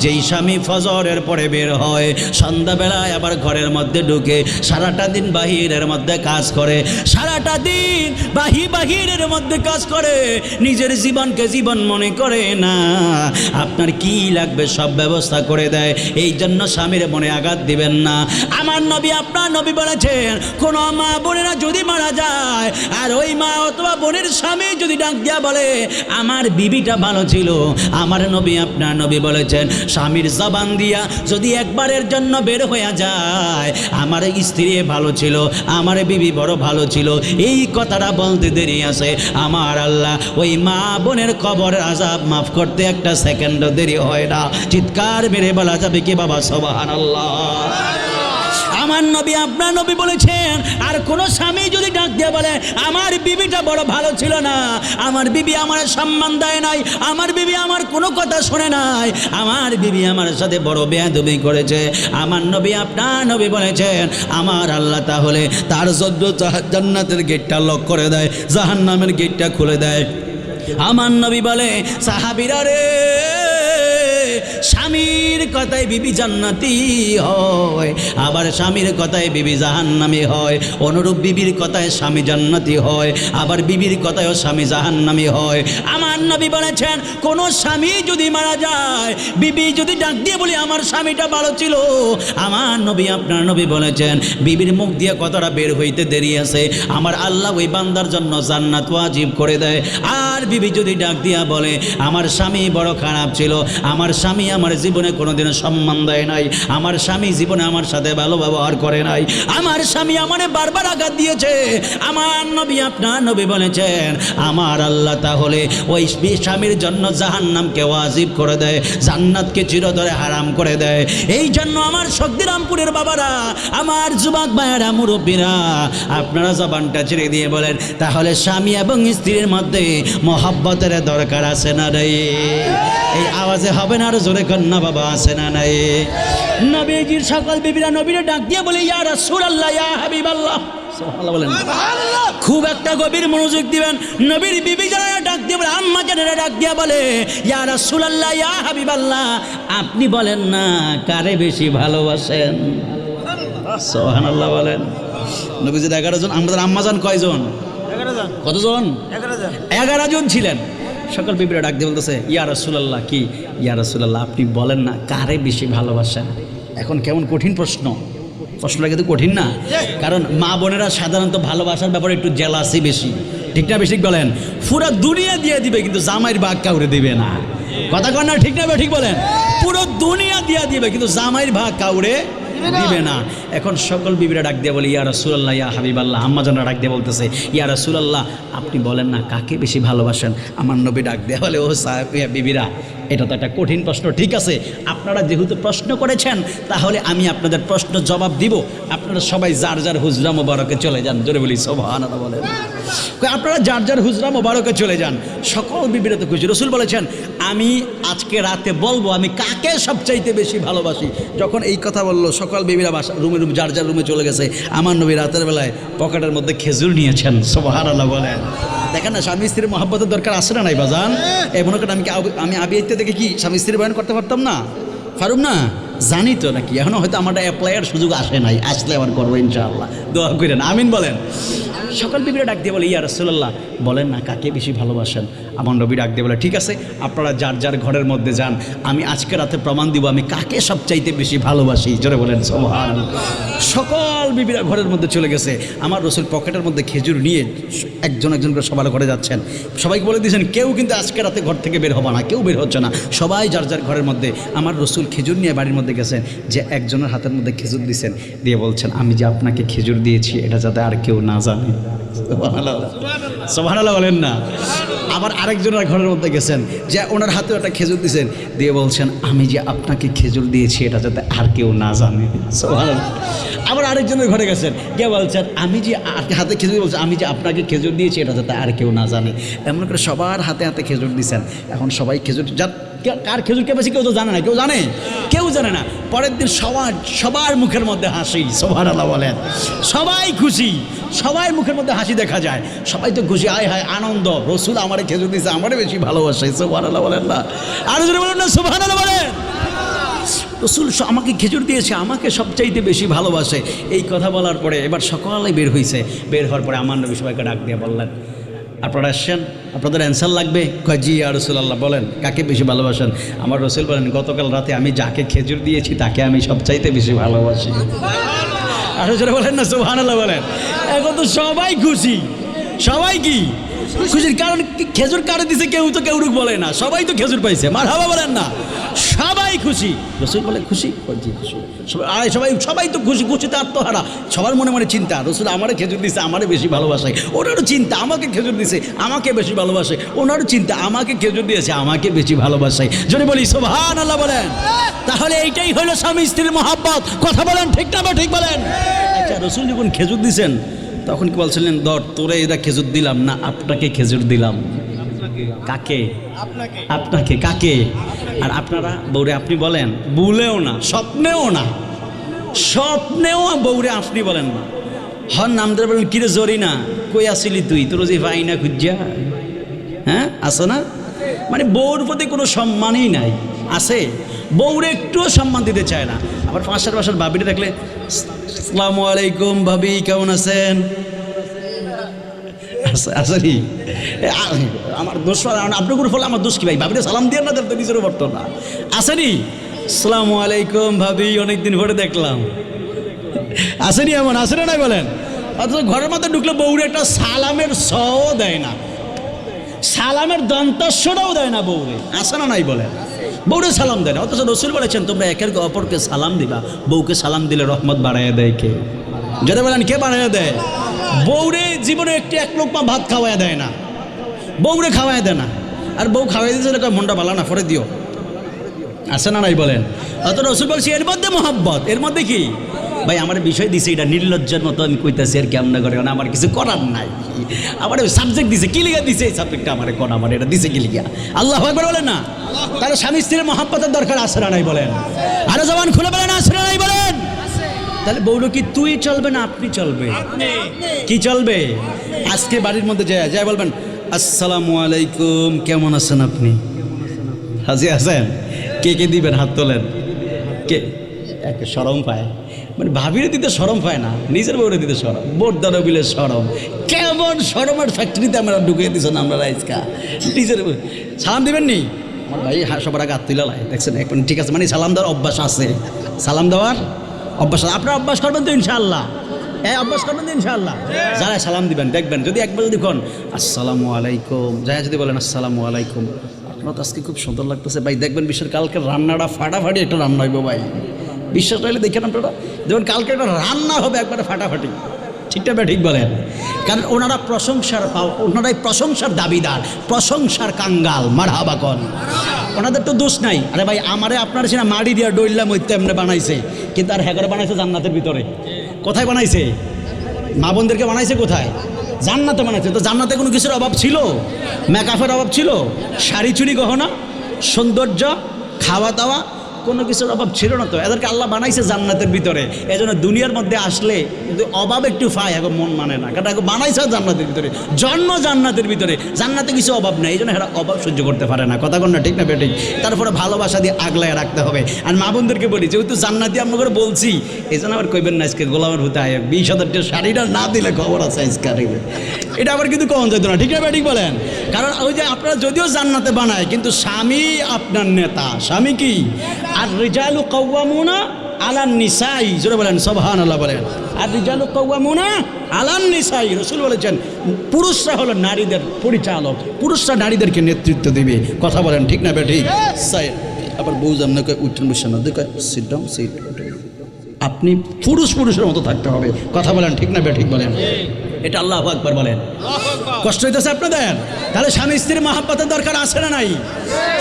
যেই স্বামী ফজরের পরে বের হয় সন্ধ্যাবেলায় আবার ঘরের মধ্যে ঢুকে সারাটা দিন বাহিরের মধ্যে কাজ করে সারাটা দিন বাহিরের মধ্যে কাজ করে নিজের জীবনকে জীবন মনে করে না আপনার কি লাগবে সব ব্যবস্থা করে দেয় এই জন্য স্বামীর মনে আঘাত দিবেন না আমার নবী আপনার নবী বলেছেন কোন মা বোনেরা যদি মারা যায় আর ওই মা অথবা বোনের স্বামী যদি ডাক দিয়া বলে আমার বিবিটা ভালো ছিল আমার নবী আপনার নবী বলেছেন স্বামীর জবান দিয়া যদি একবারের জন্য বের হয়ে যায় আমার স্ত্রী ভালো ছিল আমার বিবি বড় ভালো ছিল এই কথাটা বলতে দেরি আছে আমার আল্লাহ ওই মা বোনের কবরের আযাব মাফ করতে একটা সেকেন্ডও দেরি হয় না চিৎকার মেরে বলা যাবে কি বাবা সুবহানাল্লাহ আমার নবী আপনার নবী বলেছেন আর কোন স্বামী যদি ডাক দিয়ে বলে আমার বিবিটা বড় ভালো ছিল না আমার বিবি আমার সম্মান দেয় নাই আমার বিবি আমার কোনো কথা শোনে নাই আমার বিবি আমার সাথে বড় বেয়াদবি করেছে আমার নবী আপনার নবী বলেছেন আমার আল্লাহ তাহলে তার জন্য জান্নাতের গেটটা লক করে দেয় জাহান্নামের গেটটা খুলে দেয় আমার নবী বলে সাহাবীরা রে স্বামীর কথায় বিবি জান্নাতি হয়, আবার স্বামীর কথায় বিবি জাহান্নামী হয়। অনুরূপ বিবির কথায় স্বামী জান্নাতি হয়, আবার বিবির কথায়ও স্বামী জাহান্নামী হয়। আমার নবী বলেছেন কোন স্বামী যদি মারা যায়, বিবি যদি ডাক দিয়ে বলি আমার স্বামীটা ভালো ছিল, আমার নবী আপনার নবী বলেছেন বিবির মুখ দিয়ে কথাটা বের হইতে দেরি আছে, আমার আল্লাহ ওই বান্দার জন্য জান্নাত ওয়াজিব করে দেয়। আর বিবি যদি ডাক দিয়া বলে আমার স্বামী বড় খারাপ ছিল, আমার স্বামী আমার জীবনে কোনোদিন সম্মান দেয় নাই, আমার স্বামী জীবনে আমার সাথে ভালো ব্যবহার করে নাই, আমার স্বামী আমারে বারবার আঘাত দিয়েছে, আমার নবী আপনার নবী বলেছেন আমার আল্লাহ তাহলে ওই স্বামীর জন্য জাহান্নামকে ওয়াজিব করে দেয়, জান্নাতকে চিরতরে হারাম করে দেয়। এই জন্য আমার শক্তিরামপুরের বাবারা, আমার যুবক ভাইয়েরা, মুরব্বীরা, আপনারা জবানটা ছেড়ে দিয়ে বলেন তাহলে স্বামী এবং স্ত্রীর মধ্যে মহব্বতের দরকার আছে না নাই? এই আওয়াজে হবে না আর জোরে কন্যা বাবা আছে না নাই? নবীজির সকল বিবিরা নবীরে ডাক দিয়ে বলে ইয়া রাসূলুল্লাহ ইয়া হাবিবাল্লাহ, সুবহানাল্লাহ বলেন। খুব একটা গভীর মনোযোগ দিবেন। নবীর বিবি যারা ডাক দিয়ে বলে, আম্মা যারা ডাক দিয়ে বলে ইয়া রাসূলুল্লাহ ইয়া হাবিবাল্লাহ, আপনি বলেন না কারে বেশি ভালোবাসেন? সুবহানাল্লাহ বলেন। নবীজির 11 জন, আমাদের আম্মা জান কয়জন? 11 জন। কতজন? 11 জন ছিলেন। সকল বিবিরা ডাক দিয়ে বলতেছে ইয়া রাসূলুল্লাহ, কি ইয়া রাসূলুল্লাহ আপনি বলেন না কারে বেশি ভালোবাসেন? এখন কেমন কঠিন প্রশ্ন, প্রশ্নটা কিন্তু কঠিন না, কারণ মা বোনেরা সাধারণত ভালোবাসার ব্যাপারে একটু জেলাসি বেশি, ঠিক না বেশি বলেন? পুরো দুনিয়া দিয়ে দিবে কিন্তু জামাইয়ের ভাগ কাউরে দিবে না, কথা কন না, ঠিক না ঠিক বলেন? পুরো দুনিয়া দিয়ে দিবে কিন্তু জামাইয়ের ভাগ কাউরে দিবে না। এখন সকল বিবিরা ডাক দিয়ে বলে ইয়া রাসূলুল্লাহ ইয়া হাবিবাল্লাহ, আম্মাজানরা ডাক দিয়ে বলতেছে ইয়া রাসূলুল্লাহ আপনি বলেন না কাকে বেশি ভালোবাসেন? আমার নবী ডাক দিয়ে বলে ও সাহেব বিবিরা, এটা তো একটা কঠিন প্রশ্ন, ঠিক আছে আপনারা যেহেতু প্রশ্ন করেছেন তাহলে আমি আপনাদের প্রশ্ন জবাব দিব, আপনারা সবাই যার যার হুজরা মোবারকে চলে যান। জোরে বলি সুবহানাল্লাহ বলেন। আপনারা যার যার হুজরা মোবারকে চলে যান। সকল বিবিরা তো খুশি। রাসূল বলেছেন আমি আজকে রাতে বলবো আমি কাকে সবচাইতে বেশি ভালোবাসি। যখন এই কথা বললো সকল বিবিরা বাসা রুমে যার যার রুমে চলে গেছে। আমার নবী রাতের বেলায় পকেটের মধ্যে খেজুর নিয়েছেন, সুবহানাল্লাহ বলেন। দেখেন না স্বামী স্ত্রীর মহব্বতের দরকার আছে না নাই বাজান? এই মনে করেন আমি আবিয়াইতে দেখে কি স্বামী স্ত্রীর বয়ান করতে পারতাম না? পারুম না? জানি তো নাকি, এখনো হয়তো আমার অ্যাপ্লাইয়ের সুযোগ আসে নাই, আসলে আবার করবো ইনশাআল্লাহ, দোয়া করেন আমিন বলেন। সকল বিবিরা ডাক দিয়ে বলে ইয়া রাসূলুল্লাহ বলেন না কাকে বেশি ভালোবাসেন? আমার নবী ডাক দিয়ে বলে ঠিক আছে আপনারা যার যার ঘরের মধ্যে যান, আমি আজকে রাতে প্রমাণ দিব আমি কাকে সবচাইতে বেশি ভালোবাসি। জোরে বলেন সুবহানাল্লাহ। সকল বিবিরা ঘরের মধ্যে চলে গেছে। আমার রাসূল পকেটের মধ্যে খেজুর নিয়ে একজন একজন করে সবার ঘরে যাচ্ছেন। সবাইকে বলে দিয়েছেন কেউ কিন্তু আজকে রাতে ঘর থেকে বের হবে না, কেউ বের হচ্ছে না, সবাই যার যার ঘরের মধ্যে। আমার রাসূল খেজুর নিয়ে বাড়ির মধ্যে গেছেন, যে একজনের হাতের মধ্যে খেজুর দিয়েছেন, দিয়ে বলছেন আমি যে আপনাকে খেজুর দিয়েছি এটা যাতে আর কেউ না জানে। সুবহানাল্লাহ বলেন না। আবার আরেকজনের ঘরের মধ্যে গেছেন, যে ওনার হাতে একটা খেজুর দিয়েছেন, দিয়ে বলছেন আমি যে আপনাকে খেজুর দিয়েছি এটা যাতে আর কেউ না জানে। সুবহানাল্লাহ। আবার আরেকজনের ঘরে গেছেন, গিয়ে বলছেন আমি যে হাতে খেজুর, বলছেন আমি যে আপনাকে খেজুর দিয়েছি এটা যাতে আর কেউ না জানে। এমন করে সবার হাতে হাতে খেজুর দিয়েছেন। এখন সবাই খেজুর কার খেজুর কে বেশি কেউ তো জানে না, কেউ জানে? কেউ জানে না। পরের দিন সবার মুখের মধ্যে হাসি। সুবহানাল্লাহ বলেন। সবাই খুশি, সবার মুখের মধ্যে হাসি দেখা যায়, সবাই তো খুশি, আয় হায় আনন্দ, রাসূল আমারে খেজুর দিয়েছে, আমারে বেশি ভালোবাসে। সুবহানাল্লাহ বলেন না, আর জোরে বলেন না সুবহানাল্লাহ বলেন। রাসূল আমাকে খেজুর দিয়েছে, আমাকে সবচাইতে বেশি ভালোবাসে। এই কথা বলার পরে এবার সকালে বের হয়েছে। বের হওয়ার পরে আমার নবী সবাইকে ডাক দিয়ে বললেন আপনারা আসছেন, আপনাদের অ্যান্সার লাগবে? কয় জি ইয়া রাসূলুল্লাহ, বলেন কাকে বেশি ভালোবাসেন? আমার রাসূল বলেন গতকাল রাতে আমি যাকে খেজুর দিয়েছি তাকে আমি সবচাইতে বেশি ভালোবাসি। আর যারা বলেন না সুবহানাল্লাহ বলেন। এখন তো সবাই খুশি, সবাই কি খুশির কারণ খেজুর কারে দিছে কেউ তো কেউ বলে না, সবাই তো খেজুর পাইছে, মারহাবা বলেন না, সবাই খুশি। রাসূল বলে খুশি? জি খুশি। সবাই তো খুশি, খুশিতে আত্মহারা, সবার মনে মনে চিন্তা রাসূল আমারে খেজুর দিছে আমারে বেশি ভালোবাসে, ওনারও চিন্তা আমাকে খেজুর দিছে আমাকে বেশি ভালোবাসে, ওনারও চিন্তা আমাকে খেজুর দিয়েছে আমাকে বেশি ভালোবাসে। যদি বলি সুবহানাল্লাহ বলেন। তাহলে এইটাই হলো স্বামী স্ত্রীর মহব্বত। কথা বলেন ঠিক না? ঠিক বলেন। আচ্ছা রাসূল যখন খেজুর দিছেন তখন কি বলছিলেন ধর তোরে এটা খেজুর দিলাম না, আপনাকে খেজুর দিলাম? কাকে? আপনাকে। কাকে? আর আপনারা বউরে আপনি বলেন? ভুলেও না, স্বপ্নেও না, স্বপ্নেও বউরে আপনি বলেন না। হন নাম ধরে বলেন কিরে জরি না, কই আসিলি তুই, তোর যে ভাই না খুঁজা, হ্যাঁ আসো না, মানে বউর প্রতি কোনো সম্মানই নাই। আছে বউরে একটুও সম্মান দিতে চায় না। আবার পাশের বাসার ভাবিটা দেখলে আসসালামু আলাইকুম ভাবি কেমন আছেন, আসেনি আমার দোষ আপনার ফলে আমার দোষ কি ভাই, ভাবিটা সালাম দিয়ে না তো নিজেরও বর্ত না আসেনি। আসসালামু আলাইকুম ভাবি অনেকদিন পরে দেখলাম, আসেনি এমন, আসে না বলেন। অথচ ঘরের মধ্যে ঢুকলে বউরে একটা সালামের সও দেয় না, সালামের দন্তস্বরও দেয় না বউরে, আসে না নাই বলেন, বউরে সালাম দেয় না। অথচ রসুল বলেছেন তোমরা একের অপরকে সালাম দিবা, বউকে সালাম দিলে রহমত বাড়াইয়া দেয় কে, যদি বলেন কে বাড়াইয়া দেয়? বউরে জীবনে এক লোকমা ভাত খাওয়াইয়া দেয় না, বউরে খাওয়াই দেয় না। আর বউ খাওয়াই দিয়েছে মনটা ভালো না ফরে দিও, আসে না নাই বলেন। অত রসুল বলছি এর মধ্যে মহব্বত, এর মধ্যে কি ভাই আমার বিষয় দিছে এটা নির্লজ্জের মতো আমি কইতাছি আর কেমন করে, না আমার কিছু করার নাই, আমার সাবজেক্ট দিছে কি লিখা দিছে এই সাবজেক্টটা আমার কোন আমার এটা দিছে কি লিখা, আল্লাহু আকবার বলেন না। তাহলে স্বামী স্ত্রীর মহব্বতের দরকার আছে না নাই বলেন, আরো জবান খুলে বলেন আছে না নাই বলেন। তাহলে বউলো কি তুই চলবে না আপনি চলবে, কি চলবে? আজকে বাড়ির মধ্যে যায় বলবেন আসসালামু আলাইকুম কেমন আছেন আপনি, হাজি আছেন, কে কে দিবেন হাত তোলেন, কে একটা শরম পায়, মানে ভাবিরে দিতে শরম পায় না, নিজের বউরে দিতে শরম, বোর দ্বারা বিলে শরম, কেমন শরমের ফ্যাক্টরিতে আমরা ঢুকিয়ে দিচ্ছেন আমরা রাইজকা, নিজের সালাম দিবেন নি আমার ভাই সবার আগে হাত তুলে লাই দেখছেন এখন, ঠিক আছে মানে সালাম দেওয়ার অভ্যাস আছে, সালাম দেওয়ার অভ্যাস আপনার অভ্যাস করবেন তো ইনশাআল্লাহ, অভ্যাস করবেন তো ইনশাআল্লাহ। যারা সালাম দিবেন দেখবেন যদি একবার যদি কোন আসসালামু আলাইকুম, যারা যদি বলেন আসসালামু আলাইকুম আপনার তো আজকে খুব সুন্দর লাগতেছে ভাই, দেখবেন বিশ্বের কালকে রান্নাটা ফাটাফাটি একটা রান্না হইব ভাই, বিশ্বাস রইলে দেখেন আপনারা দেখবেন কালকে একটা রান্না হবে একবারে ফাটাফাটি, ঠিকটা ভাই ঠিক বলেন। কারণ ওনারা প্রশংসার ওনারাই প্রশংসার দাবিদার, প্রশংসার কাঙ্গাল, মারহাবা কন, ওনাদের তো দোষ নাই। আরে ভাই আমারে আপনার সেনা মাড়ি দিয়া ডইলাম ওই তেমনে বানাইছে, কিন্তু আর হ্যাঁ বানাইছে জান্নাতের ভিতরে, কোথায় বানাইছে? মা বোনদেরকে বানাইছে কোথায়? জান্নাতে বানাইছে। তো জান্নাতে কোনো কিছুর অভাব ছিল? মেকআপের অভাব ছিল? শাড়ি চুড়ি গহনা সৌন্দর্য খাওয়া দাওয়া কোনো কিছুর অভাব ছিল না। তো এদেরকে আল্লাহ বানাইছে জান্নাতের ভিতরে, এই জন্য দুনিয়ার মধ্যে আসলে কিন্তু অভাব একটু পায়, এখন মন মানে না, কারণ এখন বানাইছে জান্নাতের ভিতরে, জন্ম জান্নাতের ভিতরে, জান্নাতে কিছু অভাব নেই, এই জন্য এরা অভাব সহ্য করতে পারে না, কথা কন না ঠিক না বেঠিক? তারপরে ভালোবাসা দিয়ে আগলায় রাখতে হবে। আর মা বোনদেরকে বলি যেহেতু জান্নাতি আমরা করে বলছি, এই জন্য আবার কইবেন না আজকে গোলামের ভূতে আয় 20,000 টাকা শাড়িটা না দিলে খবর আছে আজকে, এটা আবার কিন্তু কম যেত না, ঠিক না বেঠিক বলেন? কারণ ওই যে আপনারা যদিও জান্নাতে বানায় কিন্তু স্বামী আপনার নেতা, স্বামী কি? আর রিজালু কাওয়ামুনা আলান নিসাই, জোরে বলেন সুবহানাল্লাহ বলেন। আর রিজালু কাওয়ামুনা আলান নিসাই, রাসূল বলেছেন পুরুষরা হলো নারীদের পরিচালক, পুরুষরা নারীদেরকে নেতৃত্ব দেবে, কথা বলেন ঠিক না বেঠিক? আবার বউ জামনাকে উঠছেন বসে না দেখো সিট ডাউন সিট, আপনি পুরুষের মতো থাকতে হবে, কথা বলেন ঠিক না বেঠিক বলেন? এটা আল্লাহু আকবার বলেন। কষ্ট হইতেছে আপনাদের? তাহলে স্বামী স্ত্রীর মহব্বতের দরকার আছে না নাই?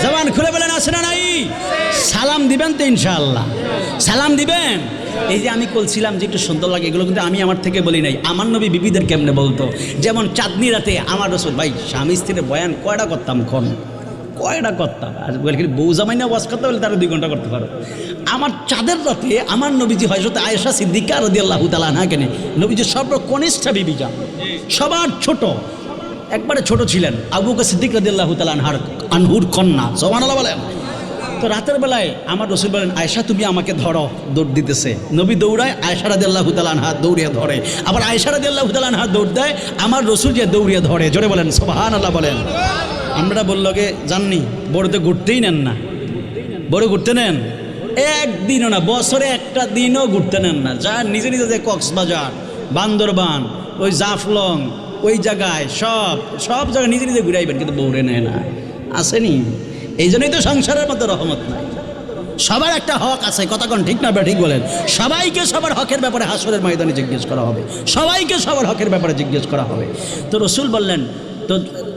জবান খুলে বলেন আছে না নাই? সালাম দিবেন তো ইনশাআল্লাহ, সালাম দিবেন। এই যে আমি বলছিলাম যে একটু সুন্দর লাগে, এগুলো কিন্তু আমি আমার থেকে বলি নাই, আমার নবী বিবিদের কেমনে বলতো। যেমন চাঁদনি রাতে আমার রাসূল ভাই স্বামী স্ত্রীর বয়ান কয়টা করতাম, কয়টা করতাম, আর বউ জামাই না ওয়াজ করতে বলে তারা 2 ঘন্টা করতে পারো। আমার চাঁদের রাতে আমার নবীজি হযরত আয়েশা সিদ্দিকা রাদিয়াল্লাহু তাআলা আনহা কেন, নবীজি সর্বকনিষ্ঠ বিবি যান, সবার ছোট, একবারে ছোট ছিলেন, আবু বকর সিদ্দিক রাদিয়াল্লাহু তাআলা আনহুর কন্যা, সুবহানাল্লাহ বলেন। তো রাতের বেলায় আমার রাসূল বলেন আয়েশা তুমি আমাকে ধরো, দৌড় দিতেছে, নবী দৌড়ায়, আয়েশা রাদিয়াল্লাহু তাআলা আনহা দৌড়িয়ে ধরে, আবার আয়েশা রাদিয়াল্লাহু তাআলা আনহা দৌড় দেয়, আমার রাসূল যে দৌড়িয়ে ধরে, জোরে বলেন সুবহানাল্লাহ বলেন। আমরা বললো গে জাননি বড়তে ঘুরতেই নেন না, বড় ঘুরতে নেন একদিনও না, বছরে একটা দিনও ঘুরতে নেন না, যা নিজে নিজে যে কক্সবাজার বান্দরবান ওই জাফলং ওই জায়গায় সব জায়গায় নিজে নিজে ঘুরাইবেন, কিন্তু বউরে নেয় না, আসেনি? এই জন্যই তো সংসারের মধ্যে রহমত নাই। সবার একটা হক আছে, কথা কোন ঠিক না ঠিক বলেন? সবাইকে সবার হকের ব্যাপারে হাসরের ময়দানে জিজ্ঞেস করা হবে, সবাইকে সবার হকের ব্যাপারে জিজ্ঞেস করা হবে। তো রাসূল বললেন, তো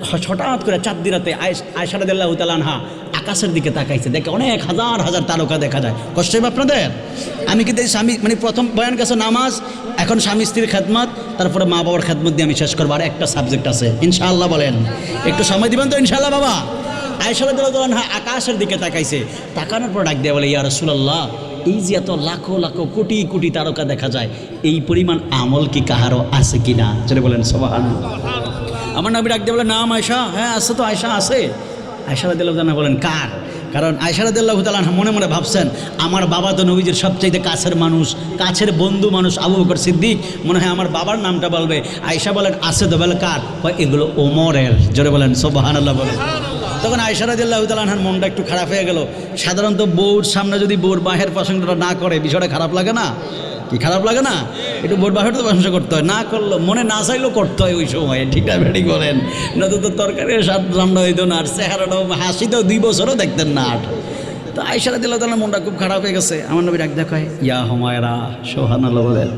হঠাৎ করে চাঁদনি রাতে আয়েশা রাদিয়াল্লাহু তাআলা আনহা আকাশের দিকে তাকাইছে, দেখে অনেক হাজার তারকা দেখা যায়। কষ্ট হবে আপনাদের? আমি কিন্তু স্বামী মানে প্রথম বয়ান গেছে নামাজ, এখন স্বামী স্ত্রীর খেদমত, তারপরে মা বাবার খেদমত দিয়ে আমি শেষ করবো। আর একটা সাবজেক্ট আছে ইনশাআল্লাহ, বলেন একটু সময় দিবেন তো ইনশাআল্লাহ? বাবা আয়েশা রাদিয়াল্লাহু তাআলা আনহা আকাশের দিকে তাকাইছে, তাকানোর পর ডাক দিয়ে বলে ইয়া রাসূলুল্লাহ, এই যে এত লাখো লাখো কোটি কোটি তারকা দেখা যায়, এই পরিমাণ আমল কি কাহারও আছে কিনা? যেটা বলেন সুবহানাল্লাহ। আমার নবী ডাক দিয়ে বলে নাম আয়েশা, হ্যাঁ আছে তো আয়েশা আছে। আয়েশা রাদিয়াল্লাহু তাআলা বলেন কার? কারণ আয়েশা রাদিয়াল্লাহু তাআলা আনহা মনে মনে ভাবছেন আমার বাবা তো নবীজির সবচাইতে কাছের মানুষ, কাছের বন্ধু মানুষ আবু বকর সিদ্দিক, মনে হয় আমার বাবার নামটা বলবে। আয়েশা বলেন আছে তো, বলে কার? এগুলো ওমরের। জোরে বলেন সুবহানাল্লাহ বলেন। তখন আয়েশা রাদিয়াল্লাহু তাআলা আনহার মনটা একটু খারাপ হয়ে গেল। সাধারণত বউর সামনে যদি বউর বাহের প্রশংসাটা না করে বিষয়টা খারাপ লাগে না? কি খারাপ লাগে না? একটু বোর বাহের তো প্রশংসা করতে হয়, না করলো মনে না চাইলেও করতে হয় ওই সময়। ঠিকঠাক বেটি করেন, নতুন তো তরকারির স্বাদ রান্না হইতো না, আর চেহারাটাও হাসিতেও 2 বছরও দেখতেন না। তো আয়েশা রাদিয়াল্লাহু তাআলার মনটা খুব খারাপ হয়ে গেছে। আমার নবী ডাক দেখায়, ইয়া হুমায়রা, সুবহানাল্লাহ বলেন।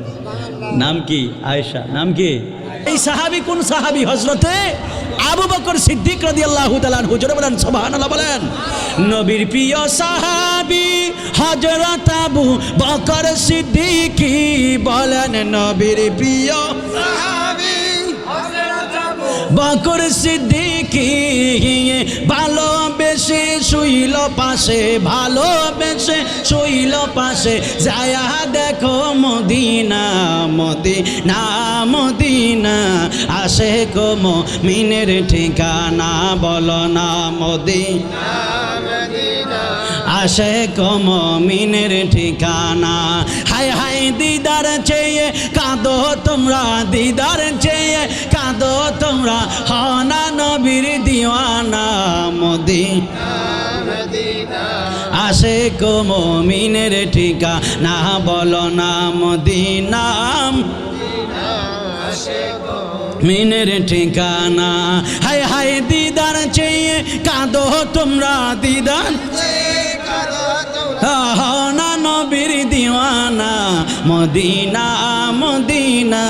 নাম কি? আয়েশা। নাম কি? এই সাহাবী কোন সাহাবী? হযরতে আবু বকর সিদ্দিক রাদিয়াল্লাহু তাআলা আনহু। জোরে বলেন সুবহানাল্লাহ বলেন। নবীর প্রিয় সাহাবী হযরত আবু বকর সিদ্দিক বলেন, নবীর প্রিয় সাহাবী হযরত আবু বকর সিদ্দিক ভালোবেসে শুইল পাশে, ভালোবেসে শুইল পাশে, যায়া দেখো মদিনা, মদিনা, মদিনা, আশিক মুমিনের ঠিকানা, বলো না মদিনা, মদিনা, আশিক মুমিনের ঠিকানা। হায় হায় দিদার চেয়ে কাঁদো তোমরা, দিদার চেয়ে কাঁদো তোমরা, হনা নবীর দিওয়ানা, মদিনা, মদিনা, আশিক মুমিনের ঠিকানা, বলো না মদিনা, মিনের ঠিকানা। হায় হায় দিদার চেয়ে কাঁদো তোমরা, দিদার না নবীর দিওয়ানা, মদিনা, মদিনা,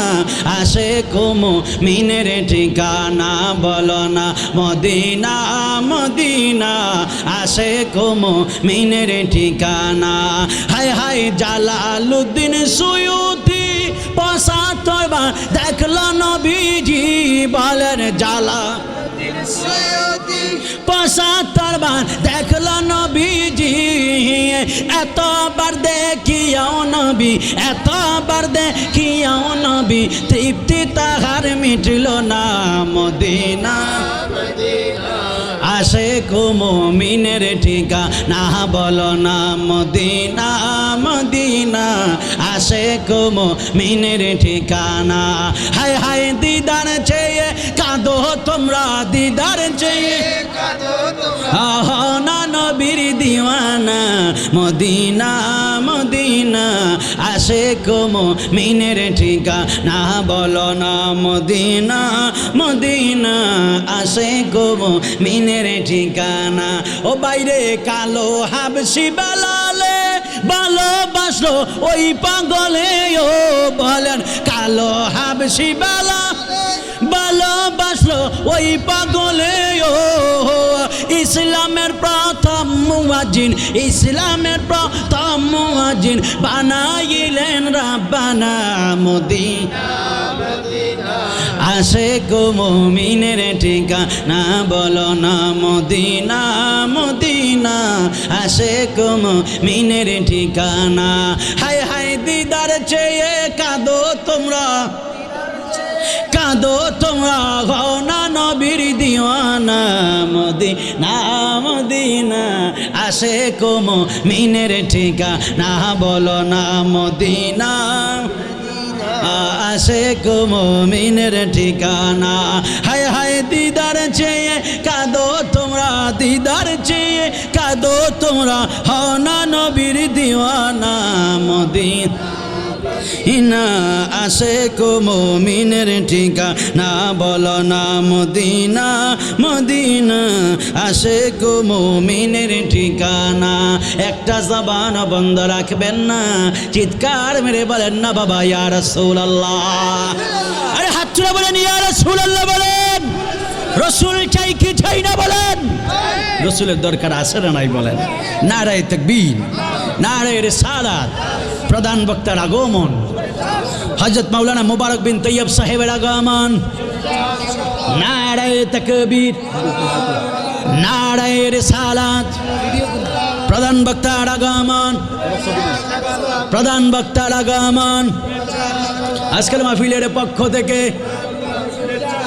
আশিক মুমিনের ঠিকানা, বলো না মদিনা, মদিনা, আশিক মুমিনের ঠিকানা। হায় হায় জালালউদ্দিন সুয়ুতি 75 বার দেখলো নবীজি, বলেন জালালউদ্দিন সুয়ুতি 75 বার দেখলো নবীজি, এতবার দেখিয়াও নবী, এতবার দেখিয়াও নবী, তৃপ্তি তাহার মিটল না, মদিনা, মদিনা, আশিক মুমিনের ঠিকানা, বলো না মদিনা, মদিনা, আশিক মুমিনের ঠিকানা। হায় হায় দিদার চেয়ে কাঁদো তোমরা, দিদার চেয়ে কাঁদো তোমরা, না নবীর দিওয়ানা, মদিনা, মদিনা, আশিক মুমিনের ঠিকানা, বলো না মদিনা, মদিনা, আশিক মুমিনের ঠিকানা। ও বাইরে কালো হাবশি বেলালে ভালোবাসলো ওই পাগলে, ও বলেন কালো হাবশি বেলালে ভালোবাসলো ওই পাগলে, ও ইসলামের প্রথম মুয়াজ্জিন, ইসলামের প্রথম মুয়াজ্জিন বানাইলেন রাব্বানা, মদিনা, মদিনা, আশিক মুমিনের ঠিকানা, বলো না মদিনা, মদিনা, আশিক মুমিনের ঠিকানা। হায় হায় দিদার চেয়ে কাঁদো তোমরা, কাঁদো তোমরা, হও না নবীর দিওয়ানা, মদিনা, মদিনা, আশিক মুমিনের ঠিকানা, বলো না মদিনা, আশিক মুমিনের ঠিকানা। হায় হায় দিদার চেয়ে কাঁদো তোমরা, দিদার চেয়ে কাঁদো তোমরা, হও না নবীর দিওয়ানা, মদিনা, ইনা, আশিক মুমিনের ঠিকানা, বলো না মদিনা, মদিনা, আশিক মুমিনের ঠিকানা। একটা জবান বন্ধ রাখবেন না, চিৎকার মেরে বলেন না বাবা ইয়া রাসূলুল্লাহ। আরে হাত তুলে বলেন ইয়া রাসূলুল্লাহ বলেন। রসুল চাই কি চাই না বলেন? রসুলের দরকার আছে না নাই বলেন? নারায়ে তাকবীর, নারায়ে রিসালাত। প্রধান বক্তার আগমন, হযরত মাওলানা মুবারক বিন তৈয়ব সাহেবের আগমন। নারায়ে তাকবীর, নারায়ে রিসালাত। প্রধান বক্তার আগমন, প্রধান বক্তার আগমন। আজকের মাহফিলের পক্ষ থেকে,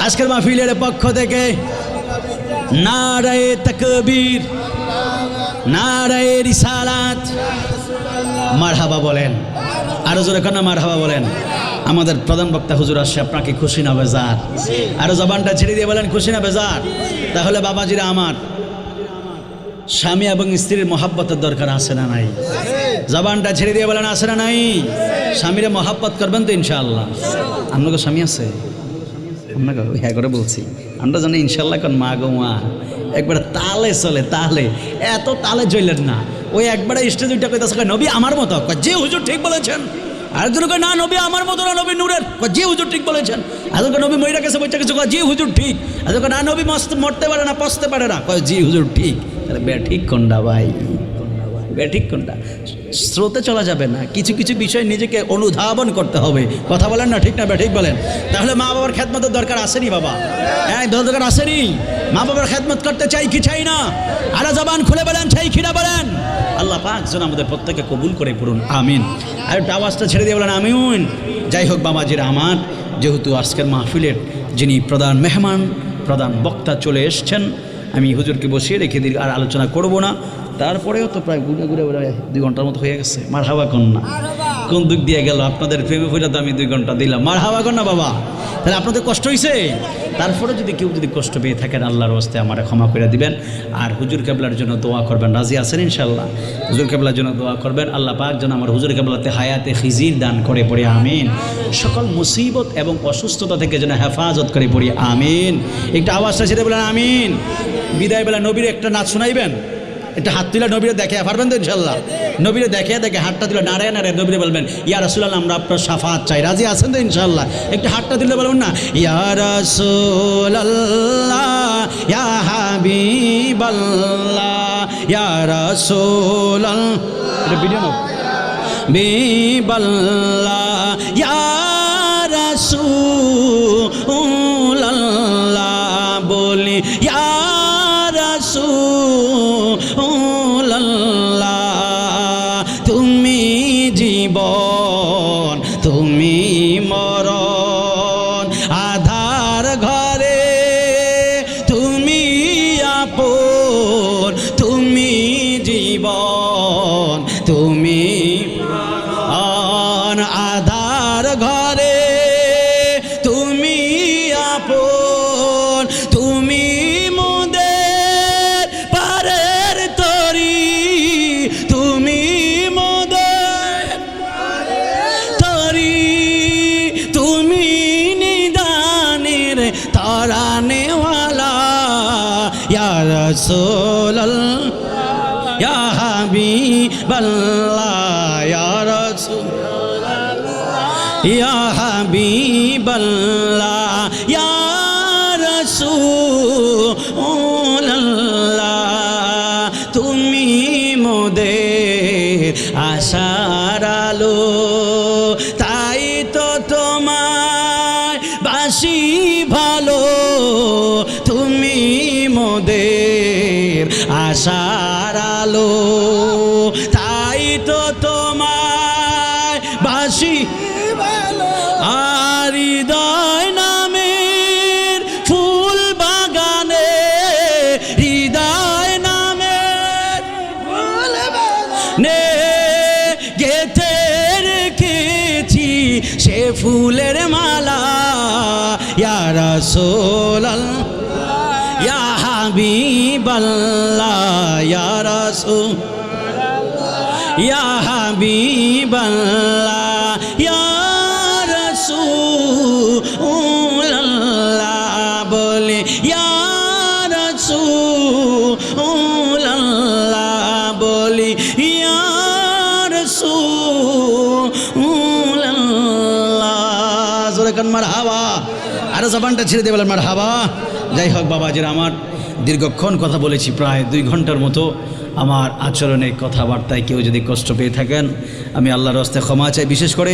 আজকের মাহফিলের পক্ষ থেকে নারায়ে তাকবীর, নারায়ে রিসালাত। মারহাবা বলেন, আরো জোরে কেন মারহাবা বলেন। আমাদের প্রধান বক্তা হুজুর আসছে, আপনাকে খুশি না বেজার? আরো জবানটা ছেড়ে দিয়ে বলেন খুশি না বেজার? তাহলে বাবাজিরা আমার, স্বামী এবং স্ত্রীর মহাব্বতের দরকার আছে না নাই? জবানটা ছেড়ে দিয়ে বলেন আছে না নাই? স্বামীরে মহাব্বত করবেন তো ইনশাআল্লাহ? আপনাকে স্বামী আছে? আপনাকে হ্যাঁ করে বলছি, আমরা জানি ইনশাআল্লাহ কোন মা গো মা একবার তালে চলে, তালে এত তালে চললেন না। ওই একবারে স্টেজ উইটা কইতাছে নবী আমার মতো, যে হুজুর ঠিক বলেছেন। আরেকজন কয় না নবী আমার মতো না, নবী নূরের, যে হুজুর ঠিক বলেছেন। আরেকজন নবী মইরা গেছে বইটা কিছু কয় যে হুজুর ঠিক। আরেকজন না নবী মরতে পারে না, পচতে পারে না, কয় জি হুজুর ঠিক। তাহলে বে ঠিক কোনটা ভাই? বে ঠিক কোনটা? স্রোতে চলা যাবে না, কিছু কিছু বিষয় নিজেকে অনুধাবন করতে হবে। কথা বলেন না, ঠিক না বে ঠিক বলেন? তাহলে মা বাবার খেদমতের দরকার আসেনি বাবা? হ্যাঁ দরকার আসেনি? মা বাবার খেদমত করতে চাই কি চাই না? আরে জবান খুলে বলেন চাই কি না বলেন? আল্লাহ পাক যেন আমাদের প্রত্যেককে কবুল করে পড়ুন, আমিন। আর একটা আওয়াজটা ছেড়ে দিয়ে বলেন আমিন। যাই হোক বাবাজিরা আমার, যেহেতু আজকের মাহফিলের যিনি প্রধান মেহমান, প্রধান বক্তা চলে এসছেন, আমি হুজুরকে বসিয়ে রেখে দিই, আর আলোচনা করব না। তারপরেও তো প্রায় ঘুরে ঘুরে 2 ঘন্টার মতো হয়ে গেছে। মারহাবা কন না, কোন দিক দিয়ে গেল? আপনাদের প্রেমে ফুলে তো আমি 2 ঘন্টা দিলাম। মারহাবা কন না বাবা? তাহলে আপনাদের কষ্ট হয়েছে? তারপরে যদি কেউ যদি কষ্ট পেয়ে থাকেন আল্লাহর ওয়াস্তে আমারে ক্ষমা করে দিবেন। আর হুজুর কেবলার জন্য দোয়া করবেন, রাজি আছেন ইনশাআল্লাহ? হুজুর কেবলার জন্য দোয়া করবেন, আল্লাহ পাক যেন আমার হুজুর কেবলাতে হায়াতে খিজির দান করে পড়ি, আমিন। সকল মুসিবত এবং অসুস্থতা থেকে যেন হেফাজত করে পড়ি, আমিন। একটু আওয়াজটা ছেড়ে বলেন আমিন। বিদায় বেলা নবীর একটা নাচ শোনাইবেন, একটা হাত তুলে নবীরে দেখে পারবেন তো ইনশাল্লাহ? নবীরে দেখে দেখে হাতটা তুলে নাড়ায় নাড়ায় নবীরে বলবেন ইয়া রাসূলুল্লাহ আমরা আপনার শাফাত চাই, রাজি আছেন তো ইনশাল্লাহ? একটু হাতটা তুলে বলবেন না ইয়া রাসূলুল্লাহ ইয়া হাবিবাল্লাহ ইয়া রাসূলুল্লাহ, এটা ভিডিও নাও, বিবাল্লাহ ইয়া রাসূলুল্লাহ বলি ইয়া রাসূলুল্লাহ, তুমি জীবন তুমি মরণ, আধার ঘরে তুমি আপন, তুমি জীবন তুমি মরণ, আধার ঘরে তুমি আপন, তুমি রাসূলুল্লাহ ইয়া হাবিবাল্লাহ ইয়া রাসূলুল্লাহ ইয়া হাবিবাল্লাহ ইয়া রাসূলুল্লাহ, তুমি মোদের আশার আলো, তাই তো তোমায় বাসি ভালো, তুমি মোদের আশার আলো, তাই তো তোমায় বাসি ভালো। আর হৃদয় নামের ফুল বাগানে, হৃদয় নামের ফুল বাগানে গেঁথে রেখেছি সে ফুলের মালা, ইয়া রাসূলুল্লাহ ইয়া হাবিবাল্লাহ ইয়া রাসূলুল্লাহ ইয়া হাবিবাল্লাহ ইয়া রাসূলুল্লাহ বলে ইয়া রাসূলুল্লাহ বলি ইয়া রাসূলুল্লাহ। জোরে কান মারহাবা, আরো জবানটা ছেড়ে দিয়ে বলেন মারহাবা। যাই হোক বাবাজিরা আমার, দীর্ঘক্ষণ কথা বলেছি, প্রায় 2 ঘন্টার মতো। আমার আচরণে কথাবার্তায় কেউ যদি কষ্ট পেয়ে থাকেন আমি আল্লাহর রাস্তায় ক্ষমা চাই। বিশেষ করে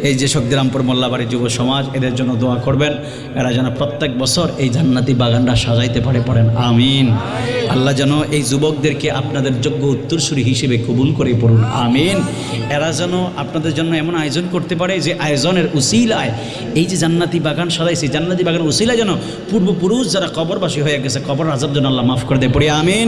এই যে শক্তিরামপুর মোল্লাবাড়ির যুব সমাজ, এদের জন্য দোয়া করবেন, এরা যেন প্রত্যেক বছর এই জান্নাতি বাগানটা সাজাইতে পারে, পড়েন আমিন। আল্লাহ যেন এই যুবকদেরকে আপনাদের যোগ্য উত্তরসূরি হিসেবে কবুল করে পড়ুন, আমিন। এরা যেন আপনাদের জন্য এমন আয়োজন করতে পারে যে আয়োজনের উসিলায় এই যে জান্নাতি বাগান সাজাইছে, জান্নাতি বাগানের উসিলায় যেন পূর্বপুরুষ যারা কবরবাসী হয়ে গেছে, কবর আযাব যেন আল্লাহ মাফ করে দেয়, পড়ি আমিন।